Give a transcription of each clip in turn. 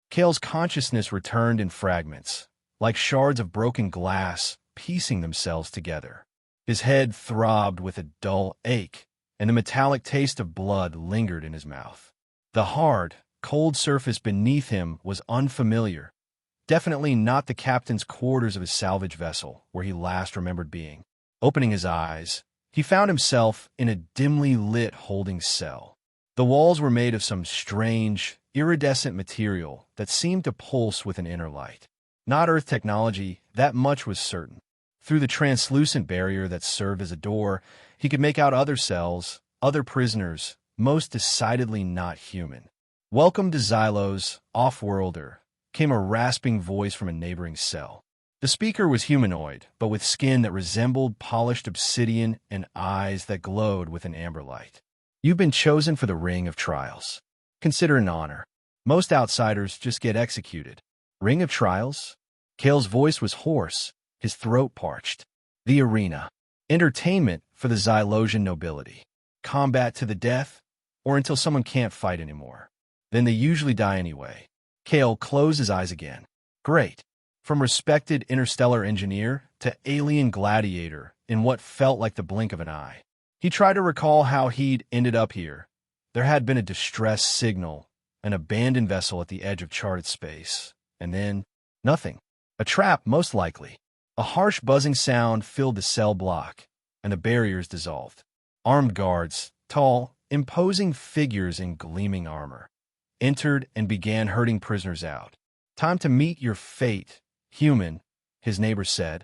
Kale's consciousness returned in fragments, like shards of broken glass piecing themselves together. His head throbbed with a dull ache, and the metallic taste of blood lingered in his mouth. The hard, cold surface beneath him was unfamiliar, definitely not the captain's quarters of his salvage vessel, where he last remembered being. Opening his eyes, he found himself in a dimly lit holding cell. The walls were made of some strange, iridescent material that seemed to pulse with an inner light. Not Earth technology, that much was certain. Through the translucent barrier that served as a door, he could make out other cells, other prisoners, most decidedly not human. "Welcome to Xylos, off-worlder," came a rasping voice from a neighboring cell. The speaker was humanoid, but with skin that resembled polished obsidian and eyes that glowed with an amber light. "You've been chosen for the Ring of Trials. Consider it an honor. Most outsiders just get executed." "Ring of Trials?" Kale's voice was hoarse, his throat parched. "The arena. Entertainment for the Xylosian nobility. Combat to the death, or until someone can't fight anymore. Then they usually die anyway." Kale closed his eyes again. Great. From respected interstellar engineer to alien gladiator in what felt like the blink of an eye. He tried to recall how he'd ended up here. There had been a distress signal, an abandoned vessel at the edge of charted space, and then nothing. A trap, most likely. A harsh buzzing sound filled the cell block, and the barriers dissolved. Armed guards, tall, imposing figures in gleaming armor, entered and began herding prisoners out. "Time to meet your fate, human," his neighbor said,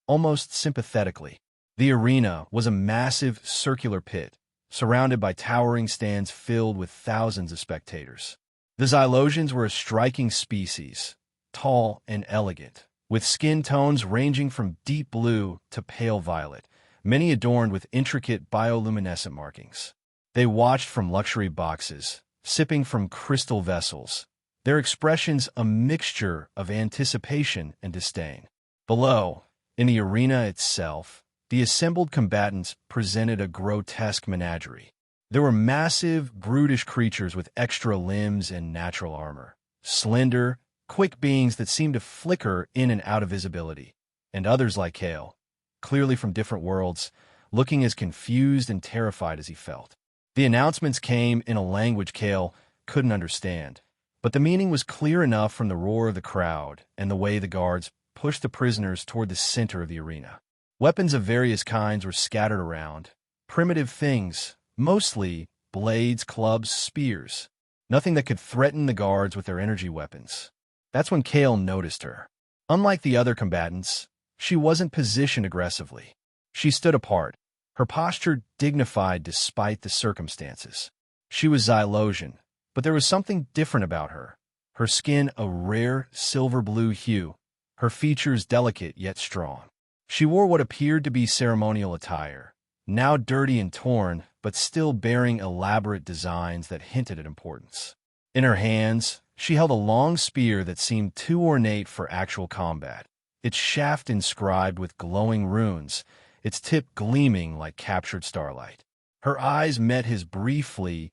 almost sympathetically. The arena was a massive circular pit, surrounded by towering stands filled with thousands of spectators. The Xylosians were a striking species, tall and elegant, with skin tones ranging from deep blue to pale violet, many adorned with intricate bioluminescent markings. They watched from luxury boxes, sipping from crystal vessels, their expressions a mixture of anticipation and disdain. Below, in the arena itself, the assembled combatants presented a grotesque menagerie. There were massive, brutish creatures with extra limbs and natural armor, slender, quick beings that seemed to flicker in and out of visibility, and others like Kale, clearly from different worlds, looking as confused and terrified as he felt. The announcements came in a language Kale couldn't understand, but the meaning was clear enough from the roar of the crowd and the way the guards pushed the prisoners toward the center of the arena. Weapons of various kinds were scattered around, primitive things, mostly blades, clubs, spears, nothing that could threaten the guards with their energy weapons. That's when Kale noticed her. Unlike the other combatants, she wasn't positioned aggressively. She stood apart, her posture dignified despite the circumstances. She was Xylosian, but there was something different about her. Her skin a rare silver blue hue, her features delicate yet strong. She wore what appeared to be ceremonial attire, now dirty and torn, but still bearing elaborate designs that hinted at importance. In her hands, she held a long spear that seemed too ornate for actual combat, its shaft inscribed with glowing runes, its tip gleaming like captured starlight. Her eyes met his briefly,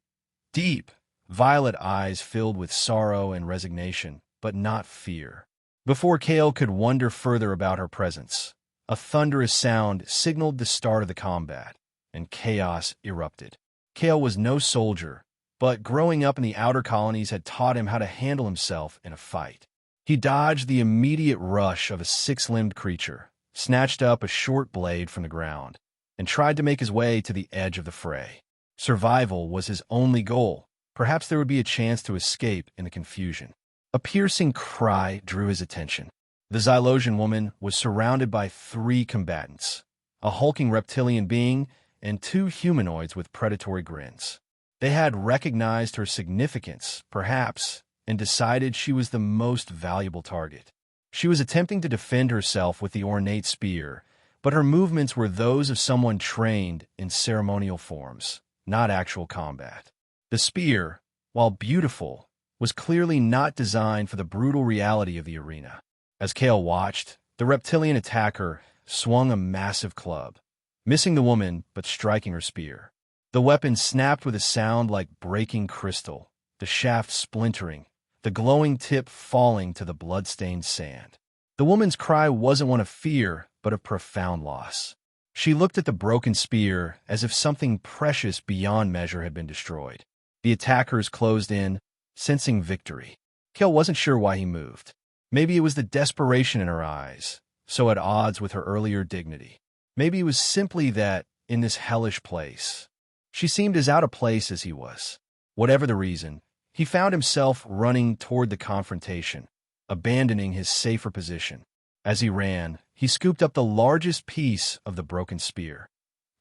deep, violet eyes filled with sorrow and resignation, but not fear. Before Kale could wonder further about her presence, a thunderous sound signaled the start of the combat, and chaos erupted. Kale was no soldier, but growing up in the outer colonies had taught him how to handle himself in a fight. He dodged the immediate rush of a six-limbed creature, snatched up a short blade from the ground, and tried to make his way to the edge of the fray. Survival was his only goal. Perhaps there would be a chance to escape in the confusion. A piercing cry drew his attention. The Xylosian woman was surrounded by 3 combatants, a hulking reptilian being and 2 humanoids with predatory grins. They had recognized her significance, perhaps, and decided she was the most valuable target. She was attempting to defend herself with the ornate spear, but her movements were those of someone trained in ceremonial forms, not actual combat. The spear, while beautiful, was clearly not designed for the brutal reality of the arena. As Kale watched, the reptilian attacker swung a massive club, missing the woman but striking her spear. The weapon snapped with a sound like breaking crystal, the shaft splintering, the glowing tip falling to the blood-stained sand. The woman's cry wasn't one of fear, but of profound loss. She looked at the broken spear as if something precious beyond measure had been destroyed. The attackers closed in, sensing victory. Kale wasn't sure why he moved. Maybe it was the desperation in her eyes, so at odds with her earlier dignity. Maybe it was simply that, in this hellish place, she seemed as out of place as he was. Whatever the reason, he found himself running toward the confrontation, abandoning his safer position. As he ran, he scooped up the largest piece of the broken spear,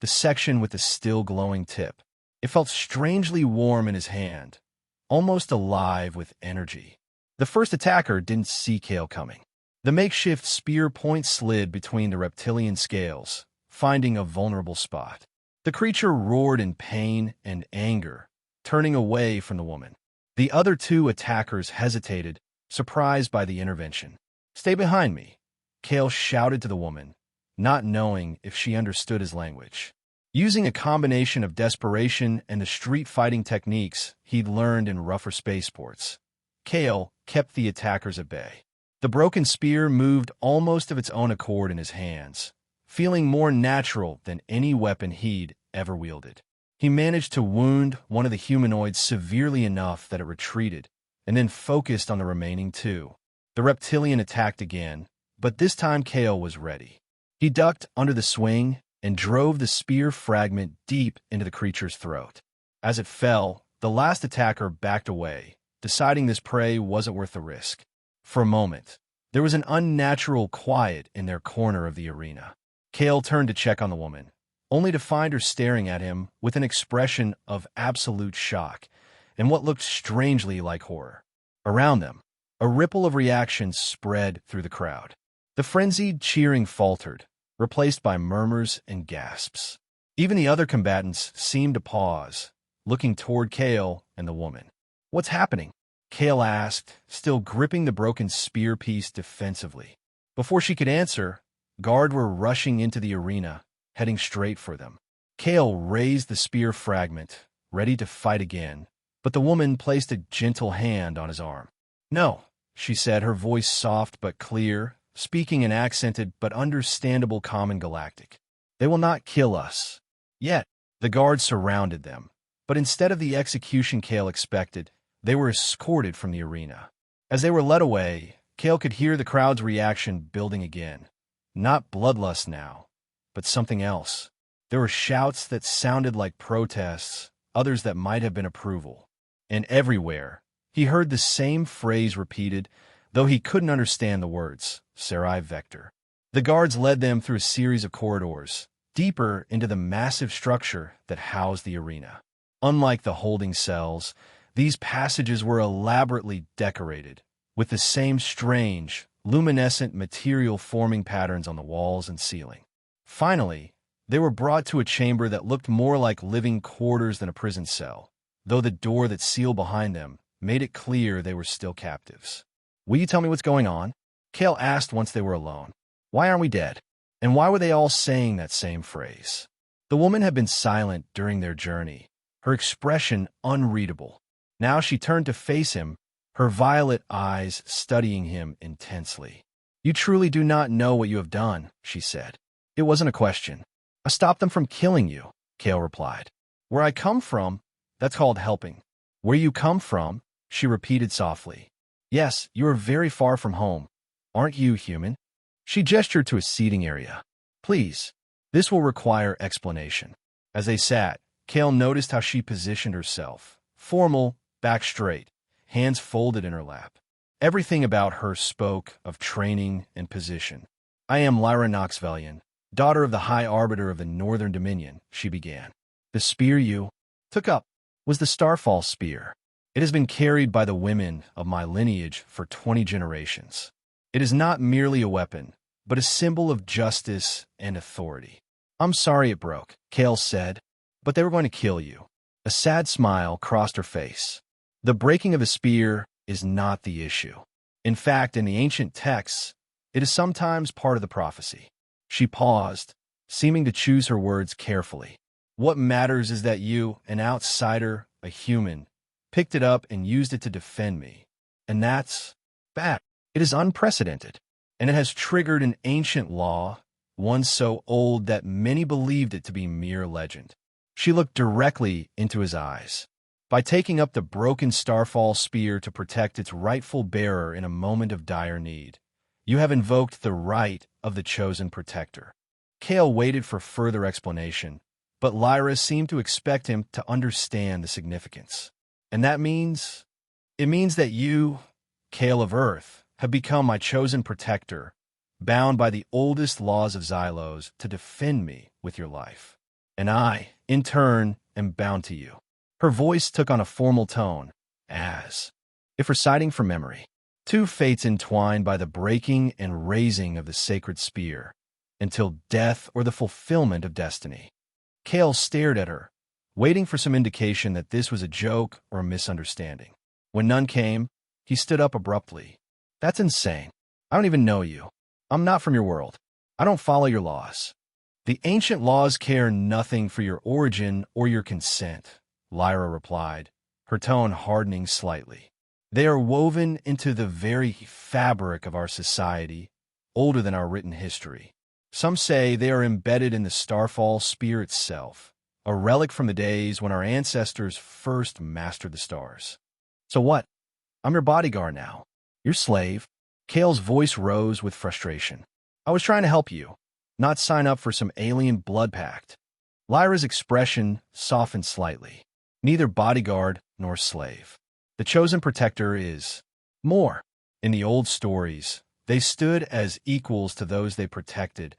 the section with the still glowing tip. It felt strangely warm in his hand, almost alive with energy. The first attacker didn't see Kale coming. The makeshift spear point slid between the reptilian scales, finding a vulnerable spot. The creature roared in pain and anger, turning away from the woman. The other two attackers hesitated, surprised by the intervention. "Stay behind me," Kale shouted to the woman, not knowing if she understood his language. Using a combination of desperation and the street fighting techniques he'd learned in rougher spaceports, Kale kept the attackers at bay. The broken spear moved almost of its own accord in his hands, feeling more natural than any weapon he'd ever wielded. He managed to wound one of the humanoids severely enough that it retreated, and then focused on the remaining two. The reptilian attacked again, but this time Kale was ready. He ducked under the swing and drove the spear fragment deep into the creature's throat. As it fell, the last attacker backed away, deciding this prey wasn't worth the risk. For a moment, there was an unnatural quiet in their corner of the arena. Kale turned to check on the woman, only to find her staring at him with an expression of absolute shock and what looked strangely like horror. Around them, a ripple of reaction spread through the crowd. The frenzied cheering faltered, replaced by murmurs and gasps. Even the other combatants seemed to pause, looking toward Kale and the woman. "What's happening?" Kale asked, still gripping the broken spear piece defensively. Before she could answer, guards were rushing into the arena, heading straight for them. Kale raised the spear fragment, ready to fight again, but the woman placed a gentle hand on his arm. "No," she said, her voice soft but clear, speaking in accented but understandable common galactic. "They will not kill us." Yet, the guards surrounded them, but instead of the execution Kale expected, they were escorted from the arena. As they were led away, Kale could hear the crowd's reaction building again. Not bloodlust now, but something else. There were shouts that sounded like protests, others that might have been approval. And everywhere, he heard the same phrase repeated, though he couldn't understand the words, Sarai Vector. The guards led them through a series of corridors, deeper into the massive structure that housed the arena. Unlike the holding cells, these passages were elaborately decorated, with the same strange, luminescent material forming patterns on the walls and ceiling. Finally, they were brought to a chamber that looked more like living quarters than a prison cell, though the door that sealed behind them made it clear they were still captives. "Will you tell me what's going on?" Kale asked once they were alone. "Why aren't we dead? And why were they all saying that same phrase?" The woman had been silent during their journey, her expression unreadable. Now she turned to face him, her violet eyes studying him intensely. "You truly do not know what you have done," she said. "It wasn't a question. I stopped them from killing you," Kale replied. "Where I come from, that's called helping." "Where you come from?" she repeated softly. "Yes, you are very far from home. Aren't you human?" She gestured to a seating area. "Please, this will require explanation." As they sat, Kale noticed how she positioned herself, formal, back straight, hands folded in her lap. Everything about her spoke of training and position. "I am Lyra Noxvelian, daughter of the High Arbiter of the Northern Dominion," she began. "The spear you took up was the Starfall spear. It has been carried by the women of my lineage for 20 generations. It is not merely a weapon, but a symbol of justice and authority." "I'm sorry it broke," Kale said, "but they were going to kill you." A sad smile crossed her face. The breaking of a spear is not the issue. In fact, in the ancient texts, it is sometimes part of the prophecy. She paused, seeming to choose her words carefully. "What matters is that you, an outsider, a human, picked it up and used it to defend me. And that's bad. It is unprecedented, and it has triggered an ancient law, one so old that many believed it to be mere legend. She looked directly into his eyes. By taking up the broken starfall spear to protect its rightful bearer in a moment of dire need, you have invoked the right of the chosen protector. Kale waited for further explanation, but Lyra seemed to expect him to understand the significance. And that means? It means that you, Kale of Earth, have become my chosen protector, bound by the oldest laws of Xylos to defend me with your life. And I, in turn, am bound to you. Her voice took on a formal tone, as if reciting from memory. Two fates entwined by the breaking and raising of the sacred spear, until death or the fulfillment of destiny. Kale stared at her, waiting for some indication that this was a joke or a misunderstanding. When none came, he stood up abruptly. That's insane. I don't even know you. I'm not from your world. I don't follow your laws. The ancient laws care nothing for your origin or your consent, Lyra replied, her tone hardening slightly. They are woven into the very fabric of our society, older than our written history. Some say they are embedded in the starfall spear itself, a relic from the days when our ancestors first mastered the stars. So what? I'm your bodyguard now. Your slave. Kale's voice rose with frustration. I was trying to help you, not sign up for some alien blood pact. Lyra's expression softened slightly. Neither bodyguard nor slave. The chosen protector is more. In the old stories, they stood as equals to those they protected,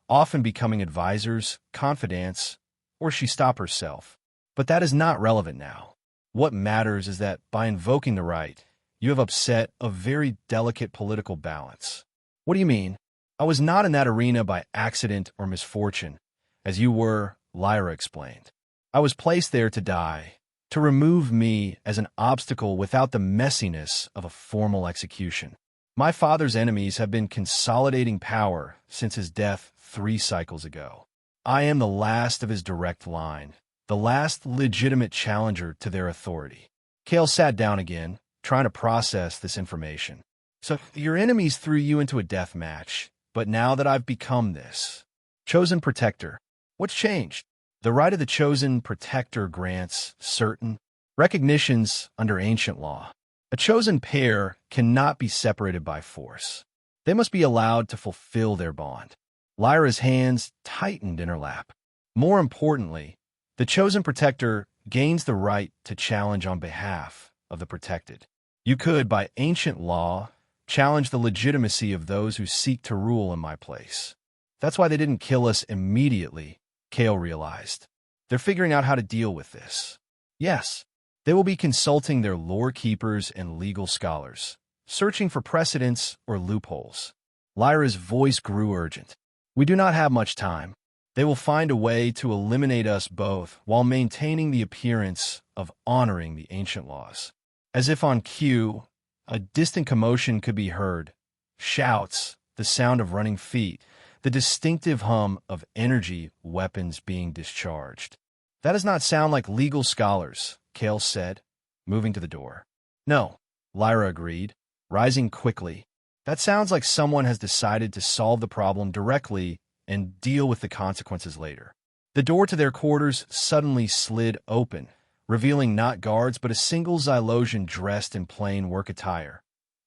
often becoming advisors, confidants, or she stopped herself. But that is not relevant now. What matters is that by invoking the right, you have upset a very delicate political balance. What do you mean? I was not in that arena by accident or misfortune, as you were, Lyra explained. I was placed there to die, to remove me as an obstacle without the messiness of a formal execution. My father's enemies have been consolidating power since his death 3 cycles ago. I am the last of his direct line, the last legitimate challenger to their authority. Kale sat down again, trying to process this information. So your enemies threw you into a death match, but now that I've become this chosen protector, what's changed? The right of the chosen protector grants certain recognitions under ancient law. A chosen pair cannot be separated by force. They must be allowed to fulfill their bond. Lyra's hands tightened in her lap. More importantly, the chosen protector gains the right to challenge on behalf of the protected. You could, by ancient law, challenge the legitimacy of those who seek to rule in my place. That's why they didn't kill us immediately, Kale realized. They're figuring out how to deal with this. Yes, they will be consulting their lore keepers and legal scholars, searching for precedents or loopholes. Lyra's voice grew urgent. We do not have much time. They will find a way to eliminate us both while maintaining the appearance of honoring the ancient laws. As if on cue, a distant commotion could be heard. Shouts, the sound of running feet, the distinctive hum of energy weapons being discharged. That does not sound like legal scholars, Kale said, moving to the door. No, Lyra agreed, rising quickly. That sounds like someone has decided to solve the problem directly and deal with the consequences later. The door to their quarters suddenly slid open, revealing not guards but a single Xylosian dressed in plain work attire,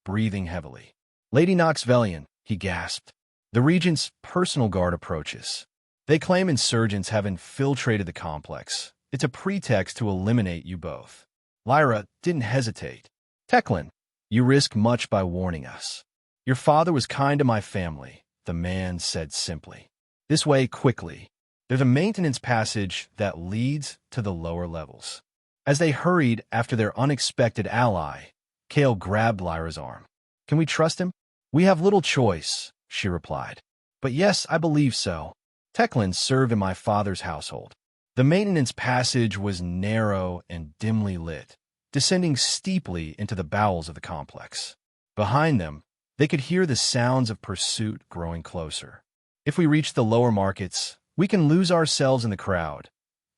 breathing heavily. Lady Noxvelian, he gasped. The Regent's personal guard approaches. They claim insurgents have infiltrated the complex. It's a pretext to eliminate you both. Lyra didn't hesitate. Teclin, you risk much by warning us. Your father was kind to my family, the man said simply. This way, quickly. There's a maintenance passage that leads to the lower levels. As they hurried after their unexpected ally, Kale grabbed Lyra's arm. Can we trust him? We have little choice, she replied. But yes, I believe so. Teclin served in my father's household. The maintenance passage was narrow and dimly lit, descending steeply into the bowels of the complex. Behind them, they could hear the sounds of pursuit growing closer. If we reach the lower markets, we can lose ourselves in the crowd,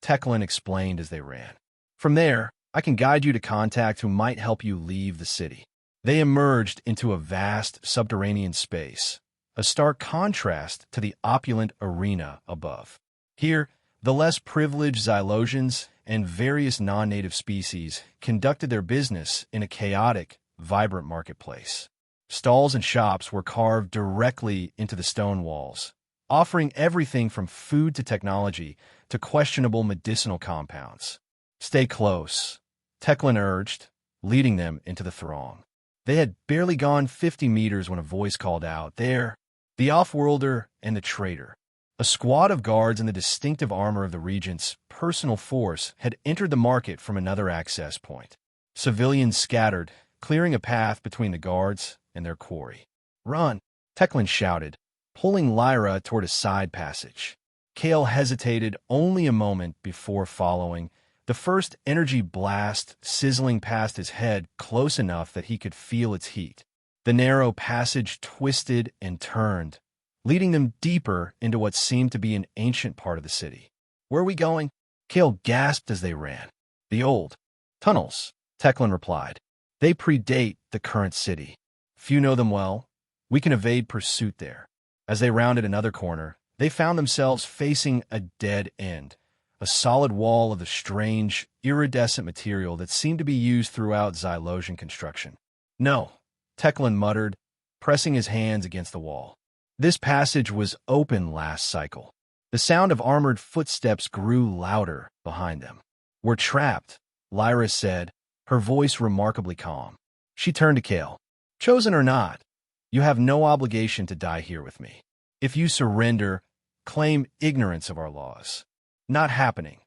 Teclin explained as they ran. From there, I can guide you to contacts who might help you leave the city. They emerged into a vast subterranean space, a stark contrast to the opulent arena above. Here, the less privileged Xylosians and various non-native species conducted their business in a chaotic, vibrant marketplace. Stalls and shops were carved directly into the stone walls, offering everything from food to technology to questionable medicinal compounds. "Stay close," Teclin urged, leading them into the throng. They had barely gone 50 meters when a voice called out, "There, the off-worlder and the traitor." A squad of guards in the distinctive armor of the regent's personal force had entered the market from another access point. Civilians scattered, clearing a path between the guards and their quarry. "Run!" Teclin shouted, pulling Lyra toward a side passage. Kale hesitated only a moment before following, the first energy blast sizzling past his head close enough that he could feel its heat. The narrow passage twisted and turned, leading them deeper into what seemed to be an ancient part of the city. "Where are we going?" Kale gasped as they ran. "The old tunnels," Teclin replied. "They predate the current city. Few know them well. We can evade pursuit there." As they rounded another corner, they found themselves facing a dead end, a solid wall of the strange, iridescent material that seemed to be used throughout Xylosian construction. "No," Teclin muttered, pressing his hands against the wall. This passage was open last cycle. The sound of armored footsteps grew louder behind them. "We're trapped," Lyra said, her voice remarkably calm. She turned to Kale. "Chosen or not, you have no obligation to die here with me. If you surrender, claim ignorance of our laws." "Not happening."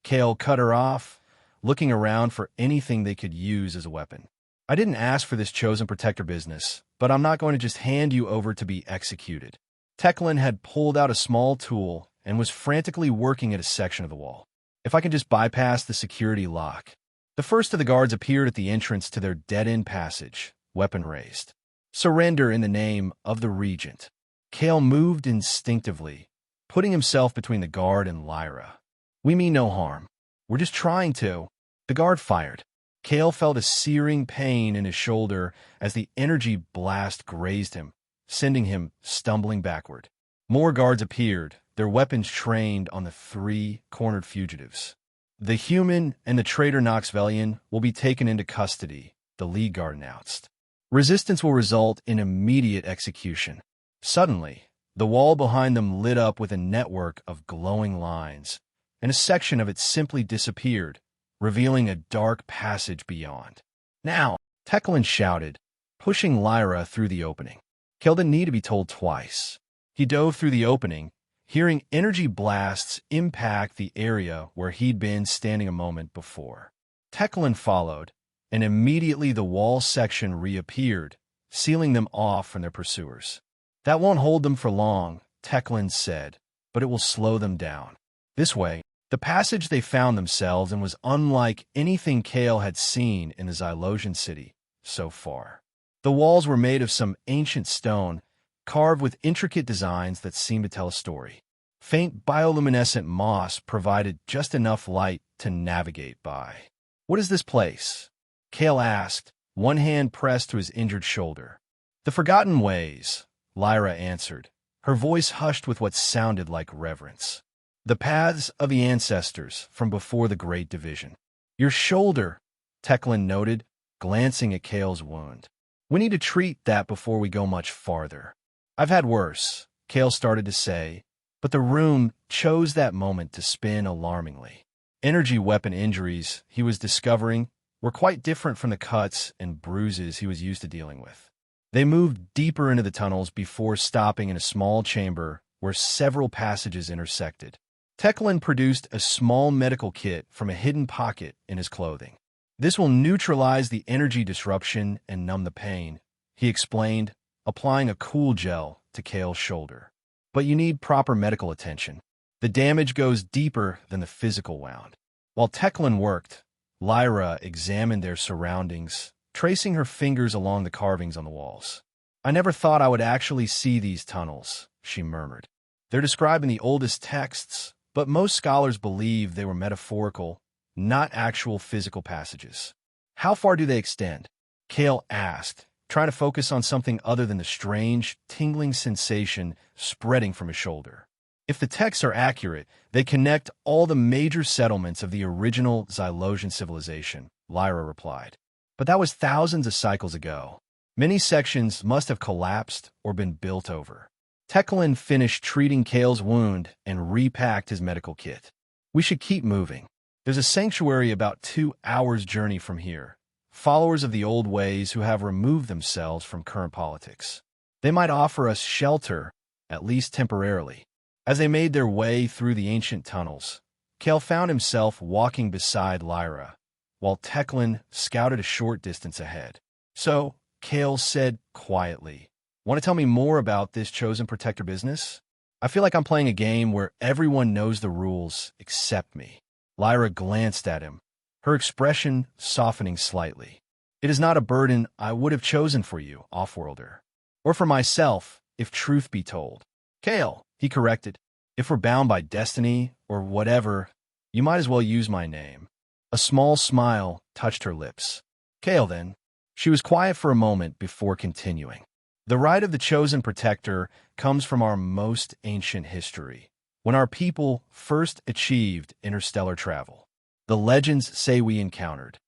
Kale cut her off, looking around for anything they could use as a weapon. "I didn't ask for this chosen protector business, but I'm not going to just hand you over to be executed." Teclin had pulled out a small tool and was frantically working at a section of the wall. "If I can just bypass the security lock." The first of the guards appeared at the entrance to their dead-end passage, weapon raised. "Surrender in the name of the regent." Kale moved instinctively, putting himself between the guard and Lyra. "We mean no harm. We're just trying to." The guard fired. Kale felt a searing pain in his shoulder as the energy blast grazed him, sending him stumbling backward. More guards appeared, their weapons trained on the three cornered fugitives. "The human and the traitor Knoxvelian will be taken into custody," the lead guard announced. "Resistance will result in immediate execution." Suddenly, the wall behind them lit up with a network of glowing lines, and a section of it simply disappeared, revealing a dark passage beyond. "Now!" Teclin shouted, pushing Lyra through the opening. Kale didn't need to be told twice. He dove through the opening, hearing energy blasts impact the area where he'd been standing a moment before. Teclin followed, and immediately the wall section reappeared, sealing them off from their pursuers. "That won't hold them for long," Teclin said, "but it will slow them down." This way, the passage they found themselves in was unlike anything Kale had seen in the Xylosian city so far. The walls were made of some ancient stone, carved with intricate designs that seemed to tell a story. Faint bioluminescent moss provided just enough light to navigate by. "What is this place?" Kale asked, one hand pressed to his injured shoulder. "The Forgotten Ways," Lyra answered, her voice hushed with what sounded like reverence. "The paths of the ancestors from before the Great Division." "Your shoulder," Teclin noted, glancing at Kale's wound. "We need to treat that before we go much farther." "I've had worse," Kale started to say, but the room chose that moment to spin alarmingly. Energy weapon injuries, he was discovering, were quite different from the cuts and bruises he was used to dealing with. They moved deeper into the tunnels before stopping in a small chamber where several passages intersected. Teclin produced a small medical kit from a hidden pocket in his clothing. "This will neutralize the energy disruption and numb the pain," he explained, applying a cool gel to Kale's shoulder. "But you need proper medical attention. The damage goes deeper than the physical wound." While Teclin worked, Lyra examined their surroundings, tracing her fingers along the carvings on the walls. "I never thought I would actually see these tunnels," she murmured. "They're described in the oldest texts, but most scholars believe they were metaphorical, not actual physical passages." "How far do they extend?" Kale asked, trying to focus on something other than the strange, tingling sensation spreading from his shoulder. If the texts are accurate, they connect all the major settlements of the original Xylosian civilization, Lyra replied. But that was thousands of cycles ago. Many sections must have collapsed or been built over. Teclin finished treating Kale's wound and repacked his medical kit. We should keep moving. There's a sanctuary about 2 hours' journey from here. Followers of the old ways who have removed themselves from current politics. They might offer us shelter, at least temporarily. As they made their way through the ancient tunnels, Kale found himself walking beside Lyra, while Teclin scouted a short distance ahead. So, Kale said quietly, "Want to tell me more about this Chosen Protector business? I feel like I'm playing a game where everyone knows the rules except me." Lyra glanced at him, her expression softening slightly. "It is not a burden I would have chosen for you, Offworlder. Or for myself, if truth be told." "Kale," he corrected, "if we're bound by destiny or whatever, you might as well use my name." A small smile touched her lips. "Kale, then." She was quiet for a moment before continuing. "The right of the Chosen Protector comes from our most ancient history, when our people first achieved interstellar travel. The legends say we encountered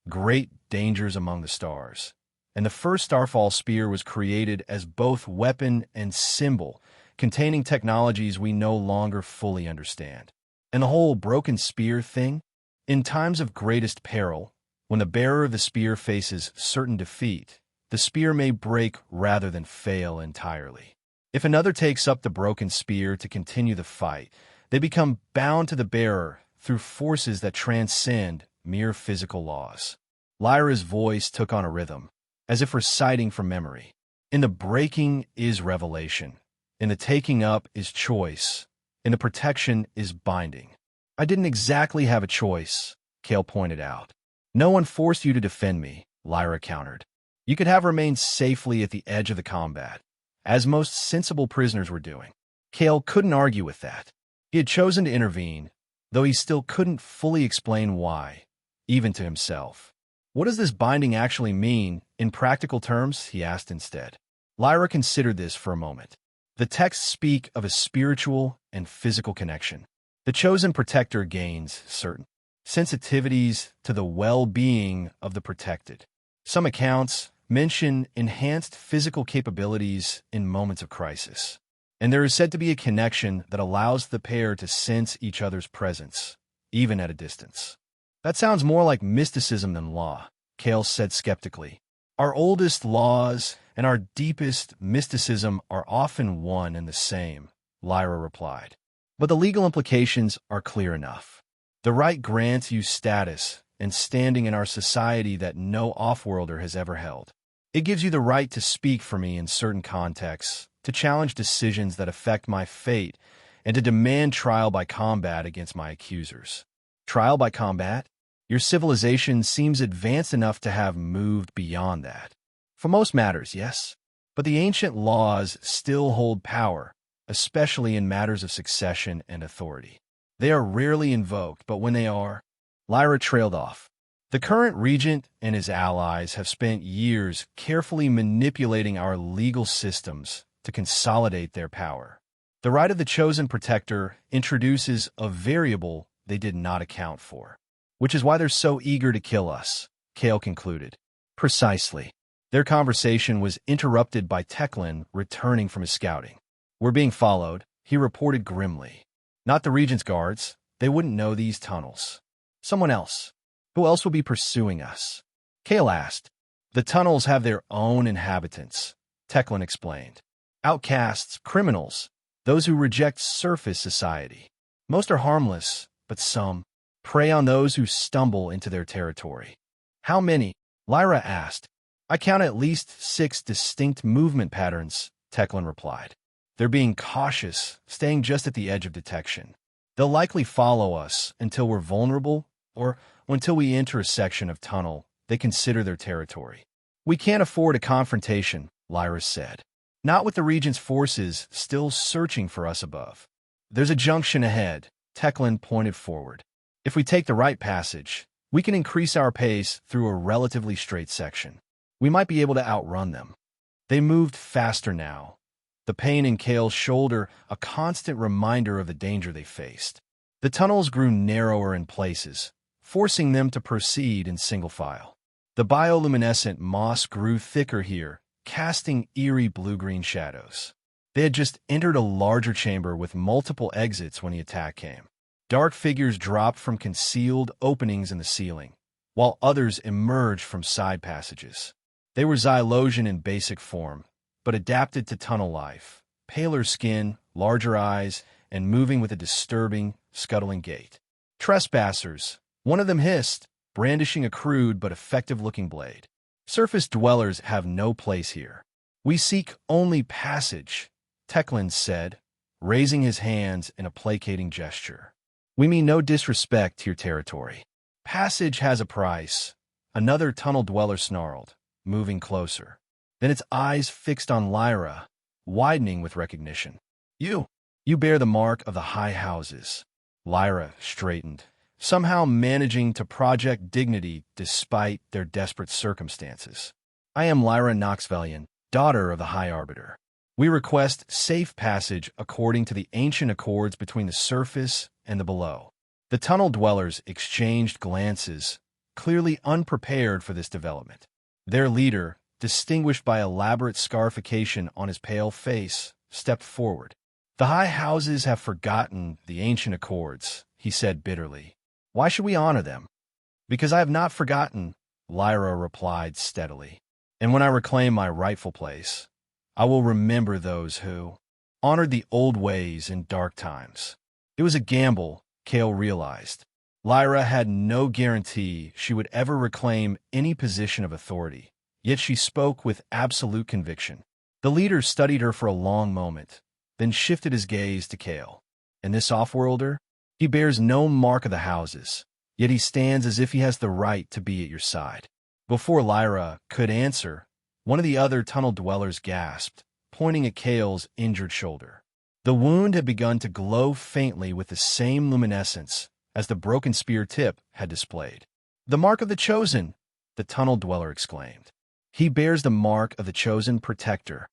great dangers among the stars, and the first Starfall Spear was created as both weapon and symbol, containing technologies we no longer fully understand. And the whole broken spear thing? In times of greatest peril, when the bearer of the spear faces certain defeat, the spear may break rather than fail entirely. If another takes up the broken spear to continue the fight, they become bound to the bearer through forces that transcend mere physical laws." Lyra's voice took on a rhythm, as if reciting from memory. "In the breaking is revelation. In the taking up is choice. In the protection is binding." "I didn't exactly have a choice," Kale pointed out. "No one forced you to defend me," Lyra countered. "You could have remained safely at the edge of the combat, as most sensible prisoners were doing." Kale couldn't argue with that. He had chosen to intervene, though he still couldn't fully explain why, even to himself. "What does this binding actually mean, in practical terms?" he asked instead. Lyra considered this for a moment. "The texts speak of a spiritual and physical connection. The Chosen Protector gains certain sensitivities to the well-being of the protected. Some accounts mention enhanced physical capabilities in moments of crisis. And there is said to be a connection that allows the pair to sense each other's presence, even at a distance." "That sounds more like mysticism than law," Kale said skeptically. "Our oldest laws and our deepest mysticism are often one and the same," Lyra replied. "But the legal implications are clear enough. The right grants you status and standing in our society that no off-worlder has ever held. It gives you the right to speak for me in certain contexts, to challenge decisions that affect my fate, and to demand trial by combat against my accusers." "Trial by combat? Your civilization seems advanced enough to have moved beyond that." "For most matters, yes. But the ancient laws still hold power, especially in matters of succession and authority. They are rarely invoked, but when they are..." Lyra trailed off. "The current regent and his allies have spent years carefully manipulating our legal systems to consolidate their power. The right of the Chosen Protector introduces a variable they did not account for, which is why they're so eager to kill us," Kale concluded. "Precisely." Their conversation was interrupted by Teclin returning from his scouting. "We're being followed," he reported grimly. "Not the Regent's guards. They wouldn't know these tunnels. Someone else. Who else would be pursuing us?" Kale asked. "The tunnels have their own inhabitants," Teclin explained. "Outcasts, criminals, those who reject surface society. Most are harmless, but some prey on those who stumble into their territory." "How many?" Lyra asked. "I count at least 6 distinct movement patterns," Teclin replied. "They're being cautious, staying just at the edge of detection. They'll likely follow us until we're vulnerable, or until we enter a section of tunnel they consider their territory." "We can't afford a confrontation," Lyra said. "Not with the Regent's forces still searching for us above." "There's a junction ahead," Teclin pointed forward. "If we take the right passage, we can increase our pace through a relatively straight section." We might be able to outrun them. They moved faster now, the pain in Kale's shoulder a constant reminder of the danger they faced. The tunnels grew narrower in places, forcing them to proceed in single file. The bioluminescent moss grew thicker here, casting eerie blue-green shadows. They had just entered a larger chamber with multiple exits when the attack came. Dark figures dropped from concealed openings in the ceiling, while others emerged from side passages. They were Xylosian in basic form, but adapted to tunnel life, paler skin, larger eyes, and moving with a disturbing, scuttling gait. Trespassers, one of them hissed, brandishing a crude but effective-looking blade. Surface dwellers have no place here. We seek only passage, Teclin said, raising his hands in a placating gesture. We mean no disrespect to your territory. Passage has a price, another tunnel dweller snarled, moving closer. Then its eyes fixed on Lyra, widening with recognition. You bear the mark of the high houses. Lyra straightened, somehow managing to project dignity despite their desperate circumstances. I am Lyra Noxvelian, daughter of the High Arbiter. We request safe passage according to the ancient accords between the surface and the below. The tunnel dwellers exchanged glances, clearly unprepared for this development. Their leader, distinguished by elaborate scarification on his pale face, stepped forward. The high houses have forgotten the ancient accords, he said bitterly. Why should we honor them? Because I have not forgotten, Lyra replied steadily. And when I reclaim my rightful place, I will remember those who honored the old ways in dark times. It was a gamble, Kale realized. Lyra had no guarantee she would ever reclaim any position of authority, yet she spoke with absolute conviction. The leader studied her for a long moment, then shifted his gaze to Kale. And this offworlder? He bears no mark of the houses, yet he stands as if he has the right to be at your side. Before Lyra could answer, one of the other tunnel dwellers gasped, pointing at Kale's injured shoulder. The wound had begun to glow faintly with the same luminescence as the broken spear tip had displayed. The mark of the Chosen, the tunnel dweller exclaimed. He bears the mark of the Chosen Protector.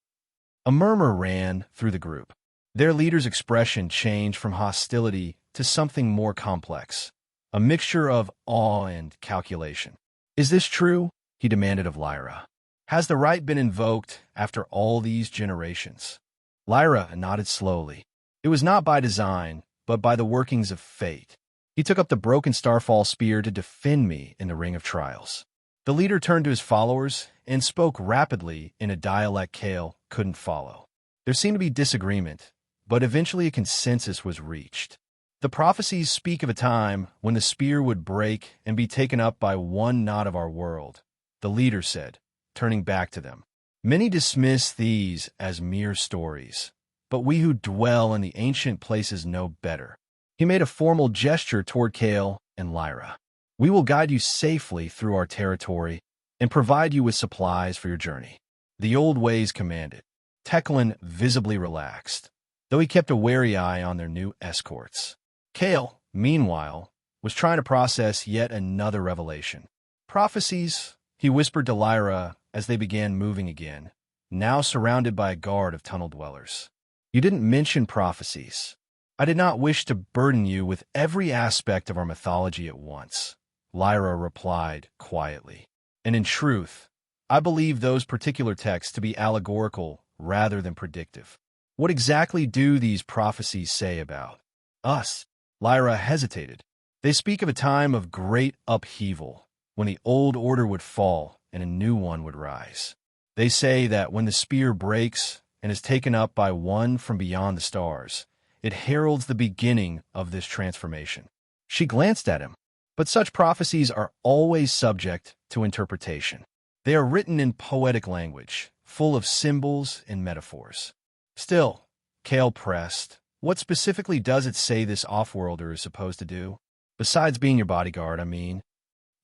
A murmur ran through the group. Their leader's expression changed from hostility to something more complex, a mixture of awe and calculation. Is this true? He demanded of Lyra. Has the right been invoked after all these generations? Lyra nodded slowly. It was not by design, but by the workings of fate. He took up the broken Starfall spear to defend me in the Ring of Trials. The leader turned to his followers and spoke rapidly in a dialect Kale couldn't follow. There seemed to be disagreement, but eventually a consensus was reached. The prophecies speak of a time when the spear would break and be taken up by one knot of our world, the leader said, turning back to them. Many dismiss these as mere stories, but we who dwell in the ancient places know better. He made a formal gesture toward Kale and Lyra. We will guide you safely through our territory and provide you with supplies for your journey. The old ways commanded. Teclin visibly relaxed, though he kept a wary eye on their new escorts. Kale, meanwhile, was trying to process yet another revelation. Prophecies, he whispered to Lyra as they began moving again, now surrounded by a guard of tunnel dwellers. You didn't mention prophecies. I did not wish to burden you with every aspect of our mythology at once, Lyra replied quietly. And in truth, I believe those particular texts to be allegorical rather than predictive. What exactly do these prophecies say about us? Lyra hesitated. They speak of a time of great upheaval, when the old order would fall and a new one would rise. They say that when the spear breaks and is taken up by one from beyond the stars, it heralds the beginning of this transformation. She glanced at him. But such prophecies are always subject to interpretation. They are written in poetic language, full of symbols and metaphors. Still, Kale pressed, what specifically does it say this offworlder is supposed to do? Besides being your bodyguard, I mean.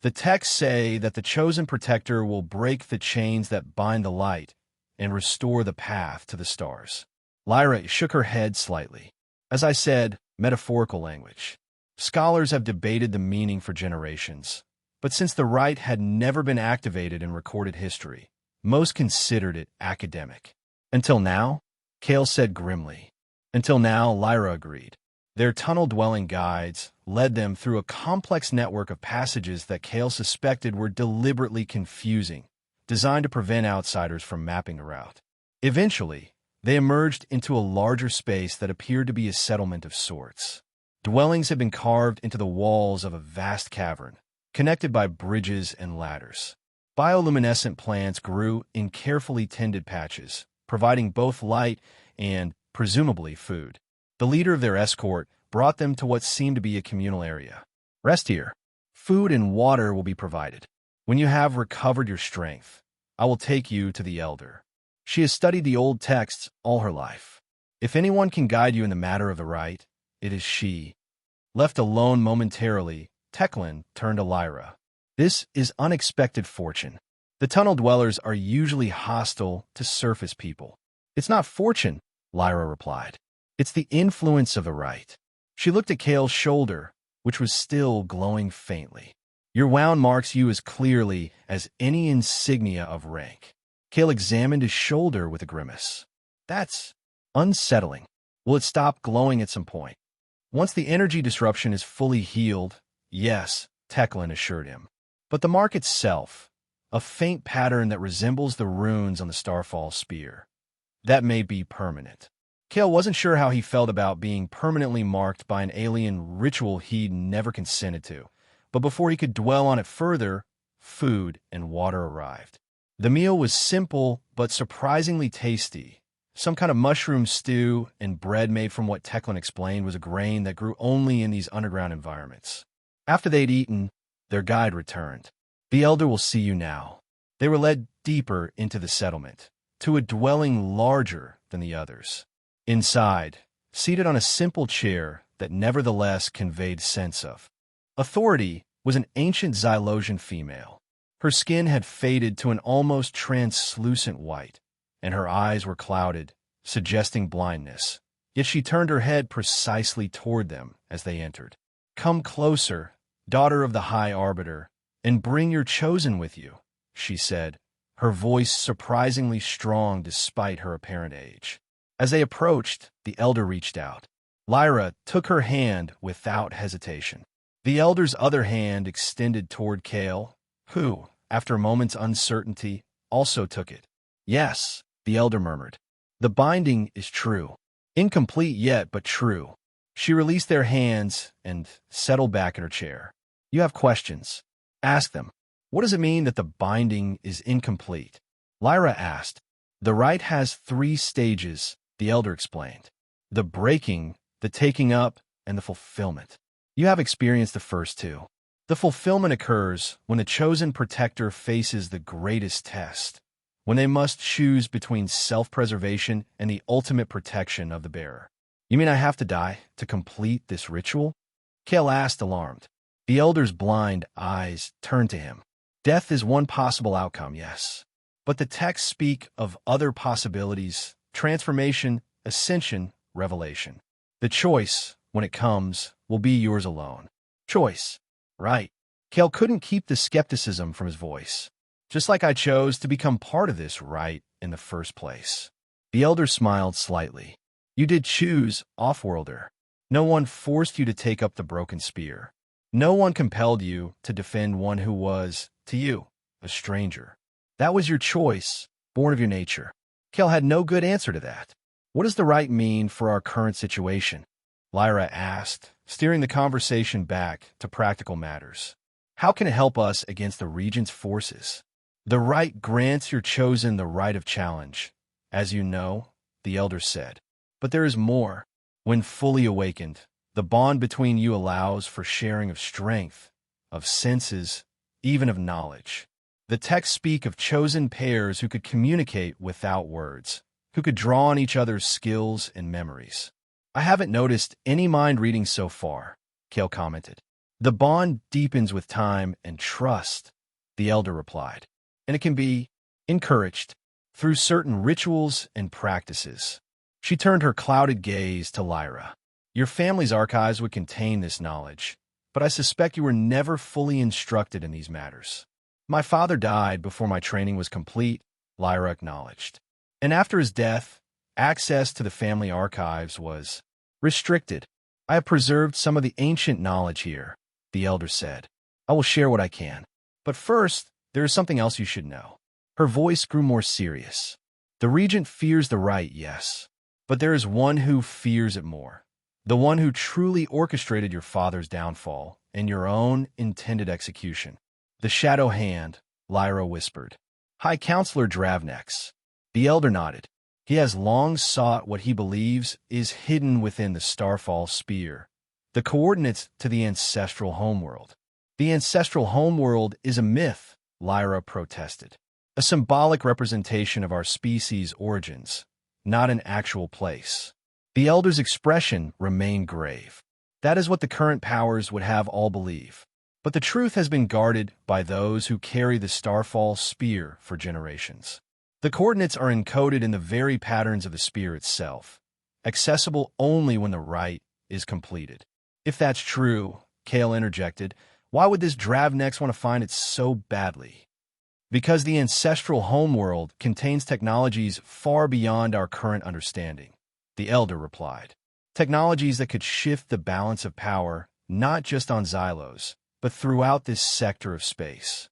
The texts say that the Chosen Protector will break the chains that bind the light and restore the path to the stars. Lyra shook her head slightly. As I said, metaphorical language. Scholars have debated the meaning for generations, But since the rite had never been activated in recorded history, most considered it academic. Until now, Kale said grimly. Until now, Lyra agreed. Their tunnel-dwelling guides led them through a complex network of passages that Kale suspected were deliberately confusing, designed to prevent outsiders from mapping a route. Eventually, they emerged into a larger space that appeared to be a settlement of sorts. Dwellings had been carved into the walls of a vast cavern, connected by bridges and ladders. Bioluminescent plants grew in carefully tended patches, providing both light and, presumably, food. The leader of their escort brought them to what seemed to be a communal area. Rest here. Food and water will be provided. When you have recovered your strength, I will take you to the elder. She has studied the old texts all her life. If anyone can guide you in the matter of the rite, it is she. Left alone momentarily, Teclin turned to Lyra. This is unexpected fortune. The tunnel dwellers are usually hostile to surface people. It's not fortune, Lyra replied. It's the influence of the rite. She looked at Kale's shoulder, which was still glowing faintly. Your wound marks you as clearly as any insignia of rank. Kale examined his shoulder with a grimace. That's unsettling. Will it stop glowing at some point? Once the energy disruption is fully healed, yes, Teclin assured him. But the mark itself, a faint pattern that resembles the runes on the Starfall spear, that may be permanent. Kale wasn't sure how he felt about being permanently marked by an alien ritual he'd never consented to, but before he could dwell on it further, food and water arrived. The meal was simple but surprisingly tasty. Some kind of mushroom stew and bread made from what Teclin explained was a grain that grew only in these underground environments. After they'd eaten, their guide returned. The elder will see you now. They were led deeper into the settlement, to a dwelling larger than the others. Inside, seated on a simple chair that nevertheless conveyed sense of authority, was an ancient Xylosian female. Her skin had faded to an almost translucent white, and her eyes were clouded, suggesting blindness. Yet she turned her head precisely toward them as they entered. Come closer, daughter of the High Arbiter, and bring your chosen with you, she said, her voice surprisingly strong despite her apparent age. As they approached, the elder reached out. Lyra took her hand without hesitation. The elder's other hand extended toward Kale, who, after a moment's uncertainty, also took it. Yes, the elder murmured. The binding is true. Incomplete yet, but true. She released their hands and settled back in her chair. You have questions. Ask them. What does it mean that the binding is incomplete? Lyra asked. The rite has 3 stages, the elder explained. The breaking, the taking up, and the fulfillment. You have experienced the first 2. The fulfillment occurs when the chosen protector faces the greatest test, when they must choose between self-preservation and the ultimate protection of the bearer. You mean I have to die to complete this ritual? Kale asked, alarmed. The elder's blind eyes turned to him. Death is one possible outcome, yes. But the texts speak of other possibilities: transformation, ascension, revelation. The choice, when it comes, will be yours alone. Choice. Right. Kale couldn't keep the skepticism from his voice. Just like I chose to become part of this rite in the first place. The elder smiled slightly. You did choose Offworlder. No one forced you to take up the broken spear. No one compelled you to defend one who was, to you, a stranger. That was your choice, born of your nature. Kale had no good answer to that. What does the rite mean for our current situation? Lyra asked, steering the conversation back to practical matters. How can it help us against the Regent's forces? The rite grants your chosen the right of challenge, as you know, the elder said. But there is more. When fully awakened, the bond between you allows for sharing of strength, of senses, even of knowledge. The texts speak of chosen pairs who could communicate without words, who could draw on each other's skills and memories. I haven't noticed any mind reading so far, Kale commented. The bond deepens with time and trust, the elder replied, and it can be encouraged through certain rituals and practices. She turned her clouded gaze to Lyra. Your family's archives would contain this knowledge, but I suspect you were never fully instructed in these matters. My father died before my training was complete, Lyra acknowledged. And after his death, access to the family archives was restricted. I have preserved some of the ancient knowledge here, the elder said. I will share what I can. But first, there is something else you should know. Her voice grew more serious. The regent fears the right, yes, but there is one who fears it more. The one who truly orchestrated your father's downfall and your own intended execution. The Shadow Hand, Lyra whispered. High Counselor Dravnex. The elder nodded. He has long sought what he believes is hidden within the Starfall Spear, the coordinates to the ancestral homeworld. The ancestral homeworld is a myth, Lyra protested. A symbolic representation of our species' origins, not an actual place. The elder's expression remained grave. That is what the current powers would have all believe. But the truth has been guarded by those who carry the Starfall Spear for generations. The coordinates are encoded in the very patterns of the spear itself, accessible only when the rite is completed. If that's true, Kale interjected, why would this Dravnex want to find it so badly? Because the ancestral homeworld contains technologies far beyond our current understanding, the elder replied. Technologies that could shift the balance of power, not just on Xylos, but throughout this sector of space.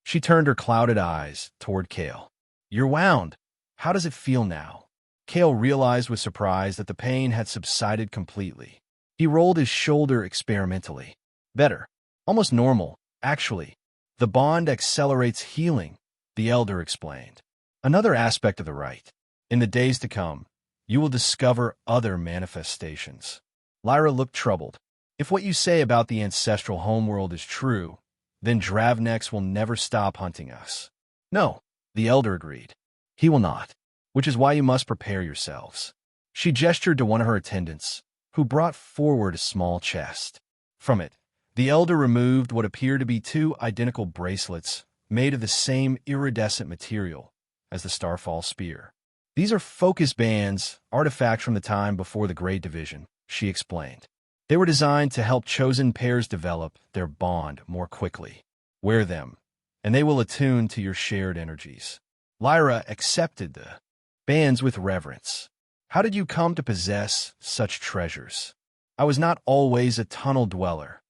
She turned her clouded eyes toward Kale. You're wound. How does it feel now? Kale realized with surprise that the pain had subsided completely. He rolled his shoulder experimentally. Better. Almost normal, actually. The bond accelerates healing, the elder explained. Another aspect of the rite. In the days to come, you will discover other manifestations. Lyra looked troubled. If what you say about the ancestral homeworld is true, then Dravnex will never stop hunting us. No, the elder agreed. He will not, which is why you must prepare yourselves. She gestured to one of her attendants, who brought forward a small chest. From it, the elder removed what appeared to be two identical bracelets made of the same iridescent material as the Starfall Spear. These are focus bands, artifacts from the time before the Great Division, she explained. They were designed to help chosen pairs develop their bond more quickly. Wear them, and they will attune to your shared energies. Lyra accepted the bands with reverence. How did you come to possess such treasures? I was not always a tunnel dweller,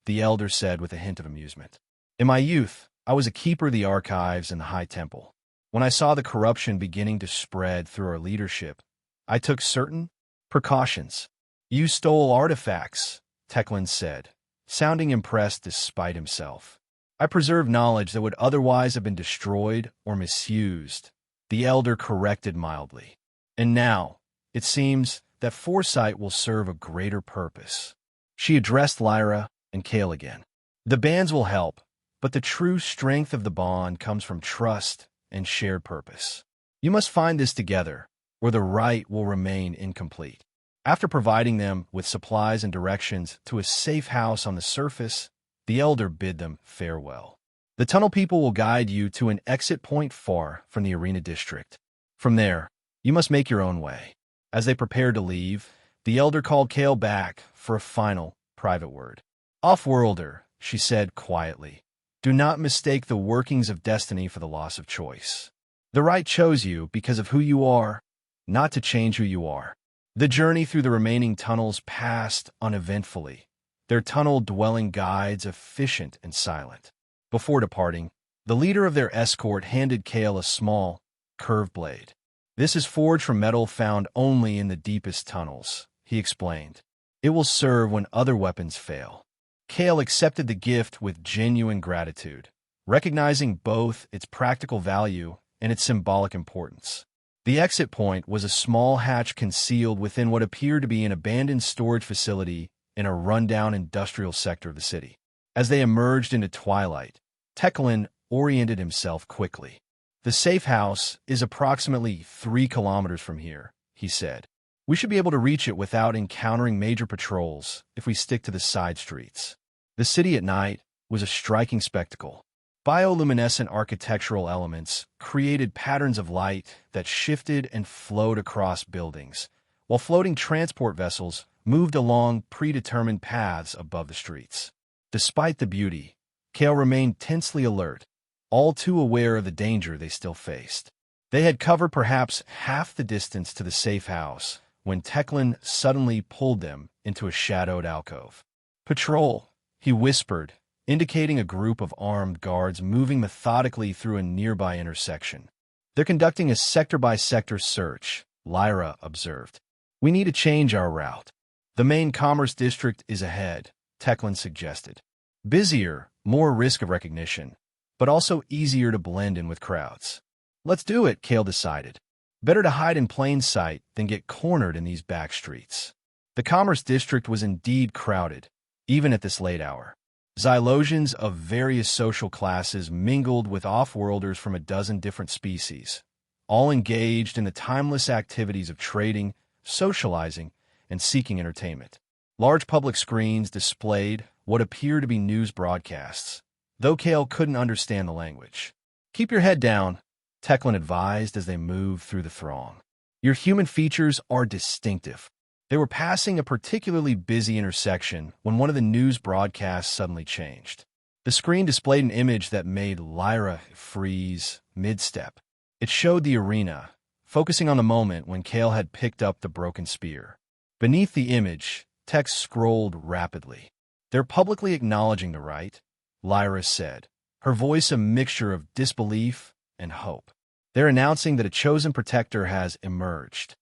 the elder said with a hint of amusement. In my youth, I was a keeper of the archives in the High Temple. When I saw the corruption beginning to spread through our leadership, I took certain precautions. You stole artifacts, Teclin said, sounding impressed despite himself. I preserved knowledge that would otherwise have been destroyed or misused, the elder corrected mildly. And now, it seems that foresight will serve a greater purpose. She addressed Lyra and Kale again. The bands will help, but the true strength of the bond comes from trust and shared purpose. You must find this together, or the rite will remain incomplete. After providing them with supplies and directions to a safe house on the surface, the elder bid them farewell. The tunnel people will guide you to an exit point far from the arena district. From there, you must make your own way. As they prepared to leave, the elder called Kale back for a final, private word. Off-worlder, she said quietly, do not mistake the workings of destiny for the loss of choice. The rite chose you because of who you are, not to change who you are. The journey through the remaining tunnels passed uneventfully, their tunnel-dwelling guides efficient and silent. Before departing, the leader of their escort handed Kale a small, curved blade. This is forged from metal found only in the deepest tunnels, he explained. It will serve when other weapons fail. Kale accepted the gift with genuine gratitude, recognizing both its practical value and its symbolic importance. The exit point was a small hatch concealed within what appeared to be an abandoned storage facility in a rundown industrial sector of the city. As they emerged into twilight, Teclin oriented himself quickly. The safe house is approximately 3 kilometers from here, he said. We should be able to reach it without encountering major patrols if we stick to the side streets. The city at night was a striking spectacle. Bioluminescent architectural elements created patterns of light that shifted and flowed across buildings, while floating transport vessels moved along predetermined paths above the streets. Despite the beauty, Kale remained tensely alert, all too aware of the danger they still faced. They had covered perhaps half the distance to the safe house when Teclan suddenly pulled them into a shadowed alcove. "Patrol," he whispered, indicating a group of armed guards moving methodically through a nearby intersection. "They're conducting a sector-by-sector search," Lyra observed. "We need to change our route." "The main commerce district is ahead," Teclan suggested. "Busier, more risk of recognition, but also easier to blend in with crowds." "Let's do it," Kale decided. "Better to hide in plain sight than get cornered in these back streets." The commerce district was indeed crowded, even at this late hour. Xylosians of various social classes mingled with off-worlders from a dozen different species, all engaged in the timeless activities of trading, socializing, and seeking entertainment. Large public screens displayed what appeared to be news broadcasts, though Kale couldn't understand the language. "Keep your head down," Teclan advised as they moved through the throng. "Your human features are distinctive." They were passing a particularly busy intersection when one of the news broadcasts suddenly changed. The screen displayed an image that made Lyra freeze mid-step. It showed the arena, focusing on the moment when Kale had picked up the broken spear. Beneath the image, text scrolled rapidly. "They're publicly acknowledging the right," Lyra said, her voice a mixture of disbelief and hope. "They're announcing that a chosen protector has emerged.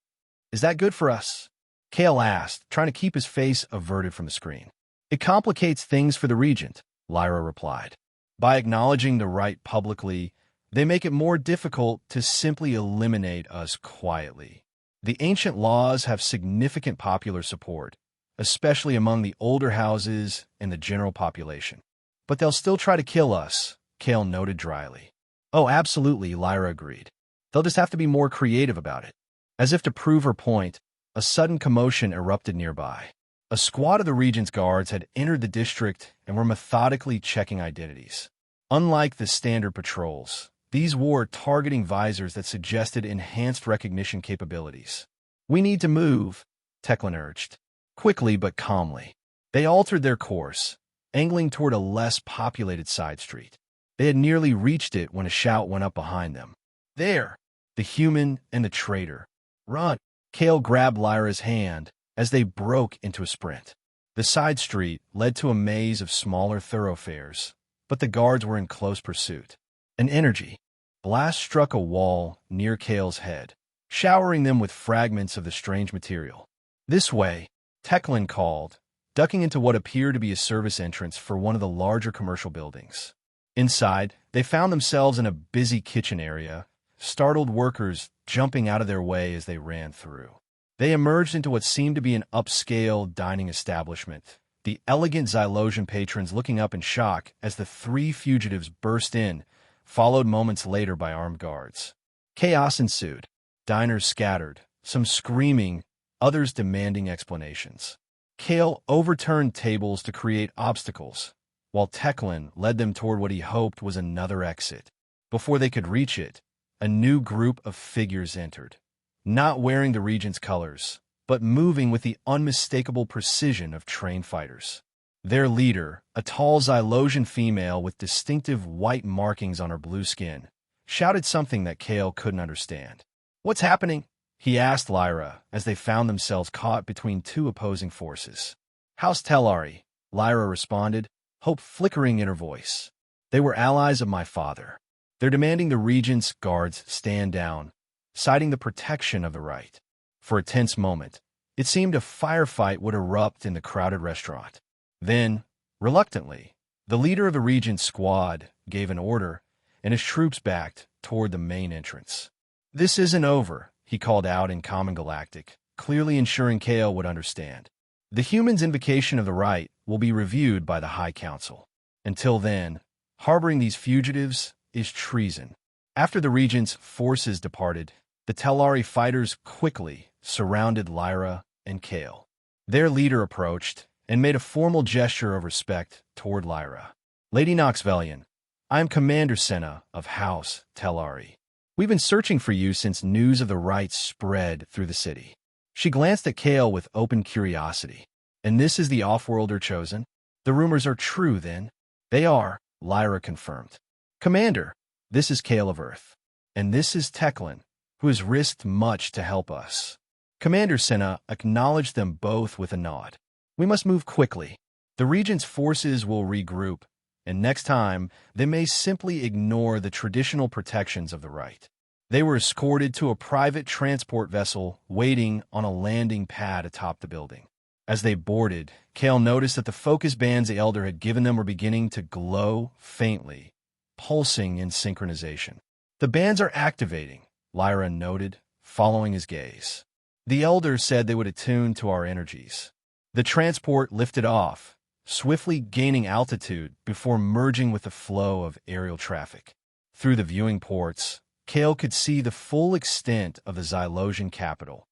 Is that good for us?" Kale asked, trying to keep his face averted from the screen. "It complicates things for the Regent," Lyra replied. "By acknowledging the right publicly, they make it more difficult to simply eliminate us quietly. The ancient laws have significant popular support, especially among the older houses and the general population. But they'll still try to kill us," Kale noted dryly. "Oh, absolutely," Lyra agreed. "They'll just have to be more creative about it." As if to prove her point, a sudden commotion erupted nearby. A squad of the Regent's guards had entered the district and were methodically checking identities. Unlike the standard patrols, these wore targeting visors that suggested enhanced recognition capabilities. "We need to move," Teclan urged, quickly but calmly. They altered their course, angling toward a less populated side street. They had nearly reached it when a shout went up behind them. "There! The human and the traitor! Run!" Kale grabbed Lyra's hand as they broke into a sprint. The side street led to a maze of smaller thoroughfares, but the guards were in close pursuit. An energy blast struck a wall near Kale's head, showering them with fragments of the strange material. "This way," Teclan called, ducking into what appeared to be a service entrance for one of the larger commercial buildings. Inside, they found themselves in a busy kitchen area, startled workers jumping out of their way as they ran through. They emerged into what seemed to be an upscale dining establishment, the elegant Xylosian patrons looking up in shock as the three fugitives burst in, followed moments later by armed guards. Chaos ensued. Diners scattered, some screaming, others demanding explanations. Kale overturned tables to create obstacles, while Teclan led them toward what he hoped was another exit. Before they could reach it, a new group of figures entered, not wearing the Regent's colors, but moving with the unmistakable precision of trained fighters. Their leader, a tall Xylosian female with distinctive white markings on her blue skin, shouted something that Kale couldn't understand. "What's happening?" he asked Lyra as they found themselves caught between two opposing forces. "House Telari," Lyra responded, hope flickering in her voice. "They were allies of my father. They're demanding the Regent's guards stand down, citing the protection of the right." For a tense moment, it seemed a firefight would erupt in the crowded restaurant. Then, reluctantly, the leader of the Regent's squad gave an order, and his troops backed toward the main entrance. "This isn't over," he called out in Common Galactic, clearly ensuring Kale would understand. "The human's invocation of the right will be reviewed by the High Council. Until then, harboring these fugitives is treason." After the Regent's forces departed, the Telari fighters quickly surrounded Lyra and Kale. Their leader approached and made a formal gesture of respect toward Lyra. "Lady Noxvelian, I am Commander Senna of House Telari. We've been searching for you since news of the rites spread through the city." She glanced at Kale with open curiosity. "And this is the off-worlder chosen?" The rumors are true, then. They are, Lyra confirmed. Commander, this is Kale of Earth. And this is Teclan, who has risked much to help us. Commander Senna acknowledged them both with a nod. We must move quickly. The Regent's forces will regroup, and next time, they may simply ignore the traditional protections of the Rite. They were escorted to a private transport vessel waiting on a landing pad atop the building. As they boarded, Kale noticed that the focus bands the Elder had given them were beginning to glow faintly, pulsing in synchronization. The bands are activating, Lyra noted, following his gaze. The Elder said they would attune to our energies. The transport lifted off, swiftly gaining altitude before merging with the flow of aerial traffic. Through the viewing ports, Kale could see the full extent of the Xylosian capital,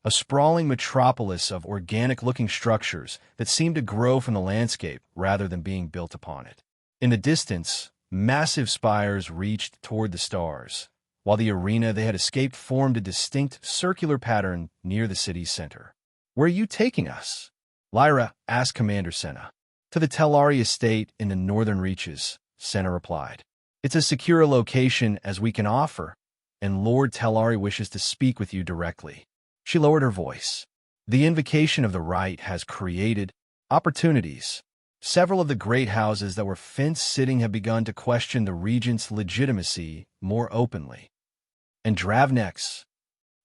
a sprawling metropolis of organic-looking structures that seemed to grow from the landscape rather than being built upon it. In the distance, massive spires reached toward the stars, while the arena they had escaped formed a distinct circular pattern near the city's center. "Where are you taking us?" Lyra asked Commander Senna. "To the Telari estate in the northern reaches," Senna replied. "It's as secure a location as we can offer, and Lord Telari wishes to speak with you directly." She lowered her voice. "The invocation of the Rite has created opportunities. Several of the great houses that were fence-sitting have begun to question the Regent's legitimacy more openly. And Dravnek's."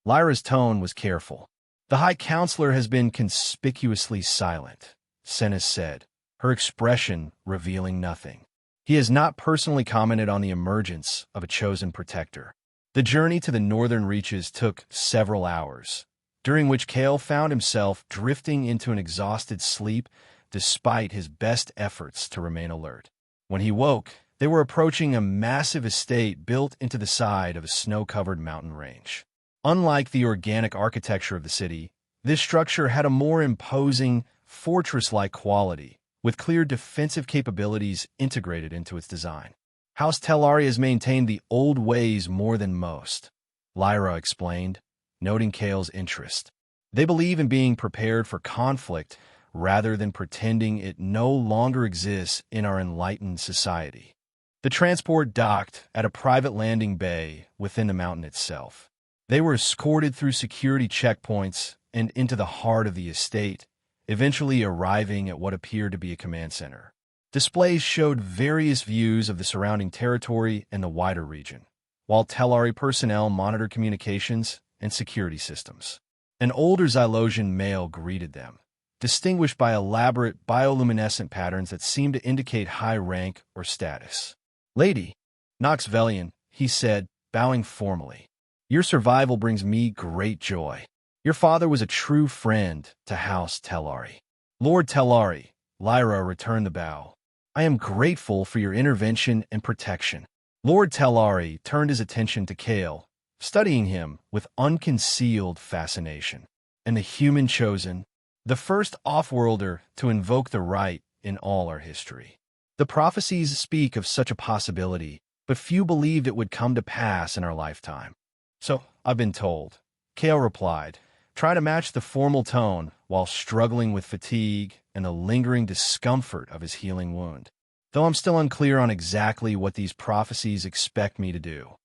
Lyra's tone was careful. "The High Counselor has been conspicuously silent," Senna said, her expression revealing nothing. "He has not personally commented on the emergence of a chosen protector." The journey to the northern reaches took several hours, during which Kale found himself drifting into an exhausted sleep despite his best efforts to remain alert. When he woke, they were approaching a massive estate built into the side of a snow-covered mountain range. Unlike the organic architecture of the city, this structure had a more imposing, fortress-like quality, with clear defensive capabilities integrated into its design. "House Telari has maintained the old ways more than most," Lyra explained, noting Kale's interest. "They believe in being prepared for conflict rather than pretending it no longer exists in our enlightened society." The transport docked at a private landing bay within the mountain itself. They were escorted through security checkpoints and into the heart of the estate, eventually arriving at what appeared to be a command center. Displays showed various views of the surrounding territory and the wider region, while Telari personnel monitored communications and security systems. An older Xylosian male greeted them, distinguished by elaborate bioluminescent patterns that seemed to indicate high rank or status. "Lady, Nox Velian," he said, bowing formally. "Your survival brings me great joy. Your father was a true friend to House Telari." "Lord Telari," Lyra returned the bow. "I am grateful for your intervention and protection." Lord Telari turned his attention to Kale, studying him with unconcealed fascination. "And the human chosen, the first off-worlder to invoke the Rite in all our history. The prophecies speak of such a possibility, but few believed it would come to pass in our lifetime." "So, I've been told," Kale replied, trying to match the formal tone while struggling with fatigue and the lingering discomfort of his healing wound. "Though I'm still unclear on exactly what these prophecies expect me to do."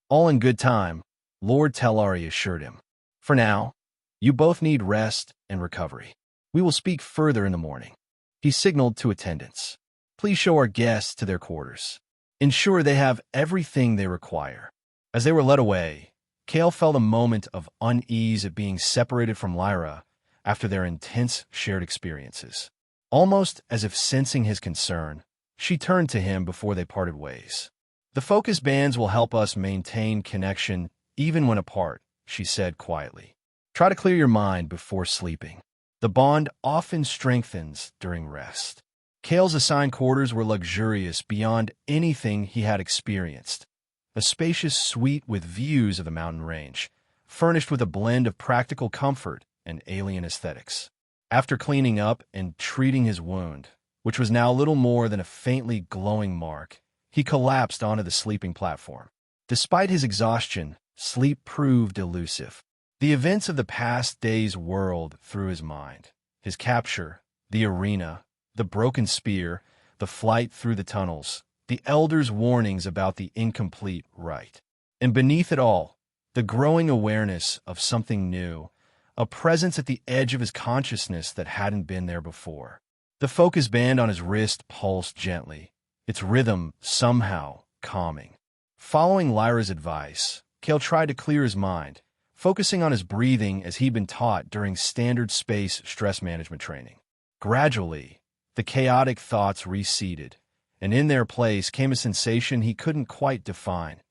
"All in good time," Lord Telari assured him. "For now, you both need rest and recovery. We will speak further in the morning." He signaled to attendants. "Please show our guests to their quarters. Ensure they have everything they require." As they were led away, Kale felt a moment of unease at being separated from Lyra after their intense shared experiences. Almost as if sensing his concern, she turned to him before they parted ways. "The focus bands will help us maintain connection even when apart," she said quietly. "Try to clear your mind before sleeping. The bond often strengthens during rest." Kale's assigned quarters were luxurious beyond anything he had experienced. A spacious suite with views of the mountain range, furnished with a blend of practical comfort and alien aesthetics. After cleaning up and treating his wound, which was now little more than a faintly glowing mark, he collapsed onto the sleeping platform. Despite his exhaustion, sleep proved elusive. The events of the past days whirled through his mind. His capture, the arena, The broken spear, the flight through the tunnels, the elder's warnings about the incomplete rite. And beneath it all, the growing awareness of something new, a presence at the edge of his consciousness that hadn't been there before. The focus band on his wrist pulsed gently, its rhythm somehow calming. Following Lyra's advice, Cale tried to clear his mind, focusing on his breathing as he'd been taught during standard space stress management training. Gradually, the chaotic thoughts receded, and in their place came a sensation he couldn't quite define,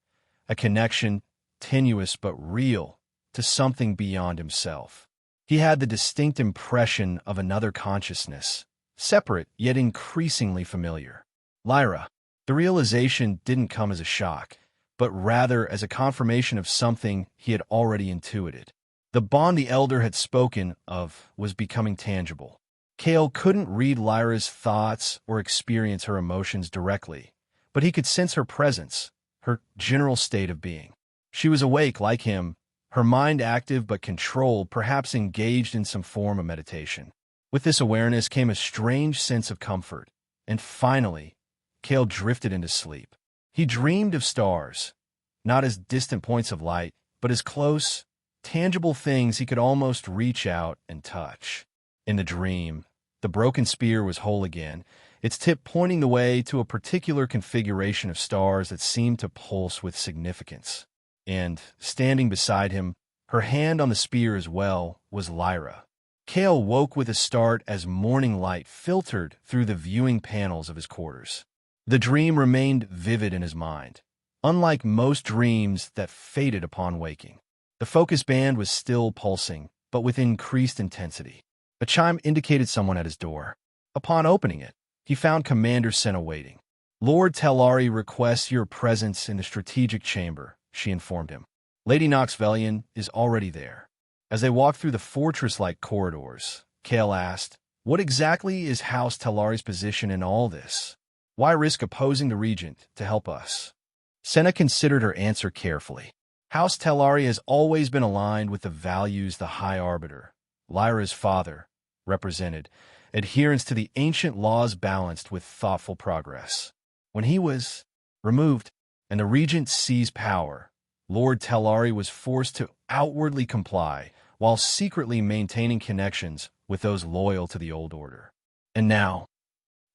a connection, tenuous but real, to something beyond himself. He had the distinct impression of another consciousness, separate yet increasingly familiar. Lyra. The realization didn't come as a shock, but rather as a confirmation of something he had already intuited. The bond the elder had spoken of was becoming tangible. Cale couldn't read Lyra's thoughts or experience her emotions directly, but he could sense her presence, her general state of being. She was awake like him, her mind active but controlled, perhaps engaged in some form of meditation. With this awareness came a strange sense of comfort, and finally, Cale drifted into sleep. He dreamed of stars, not as distant points of light, but as close, tangible things he could almost reach out and touch. In the dream, the broken spear was whole again, its tip pointing the way to a particular configuration of stars that seemed to pulse with significance. And, standing beside him, her hand on the spear as well, was Lyra. Cale woke with a start as morning light filtered through the viewing panels of his quarters. The dream remained vivid in his mind, unlike most dreams that faded upon waking. The focus band was still pulsing, but with increased intensity. A chime indicated someone at his door. Upon opening it, he found Commander Senna waiting. "Lord Tellari requests your presence in the strategic chamber," she informed him. "Lady Noxvelian is already there." As they walked through the fortress-like corridors, Cale asked, "What exactly is House Tellari's position in all this? Why risk opposing the regent to help us?" Senna considered her answer carefully. House Tellari has always been aligned with the values the High Arbiter, Lyra's father, represented, adherence to the ancient laws balanced with thoughtful progress. When he was removed and the regent seized power, Lord Tellari was forced to outwardly comply while secretly maintaining connections with those loyal to the old order. And now,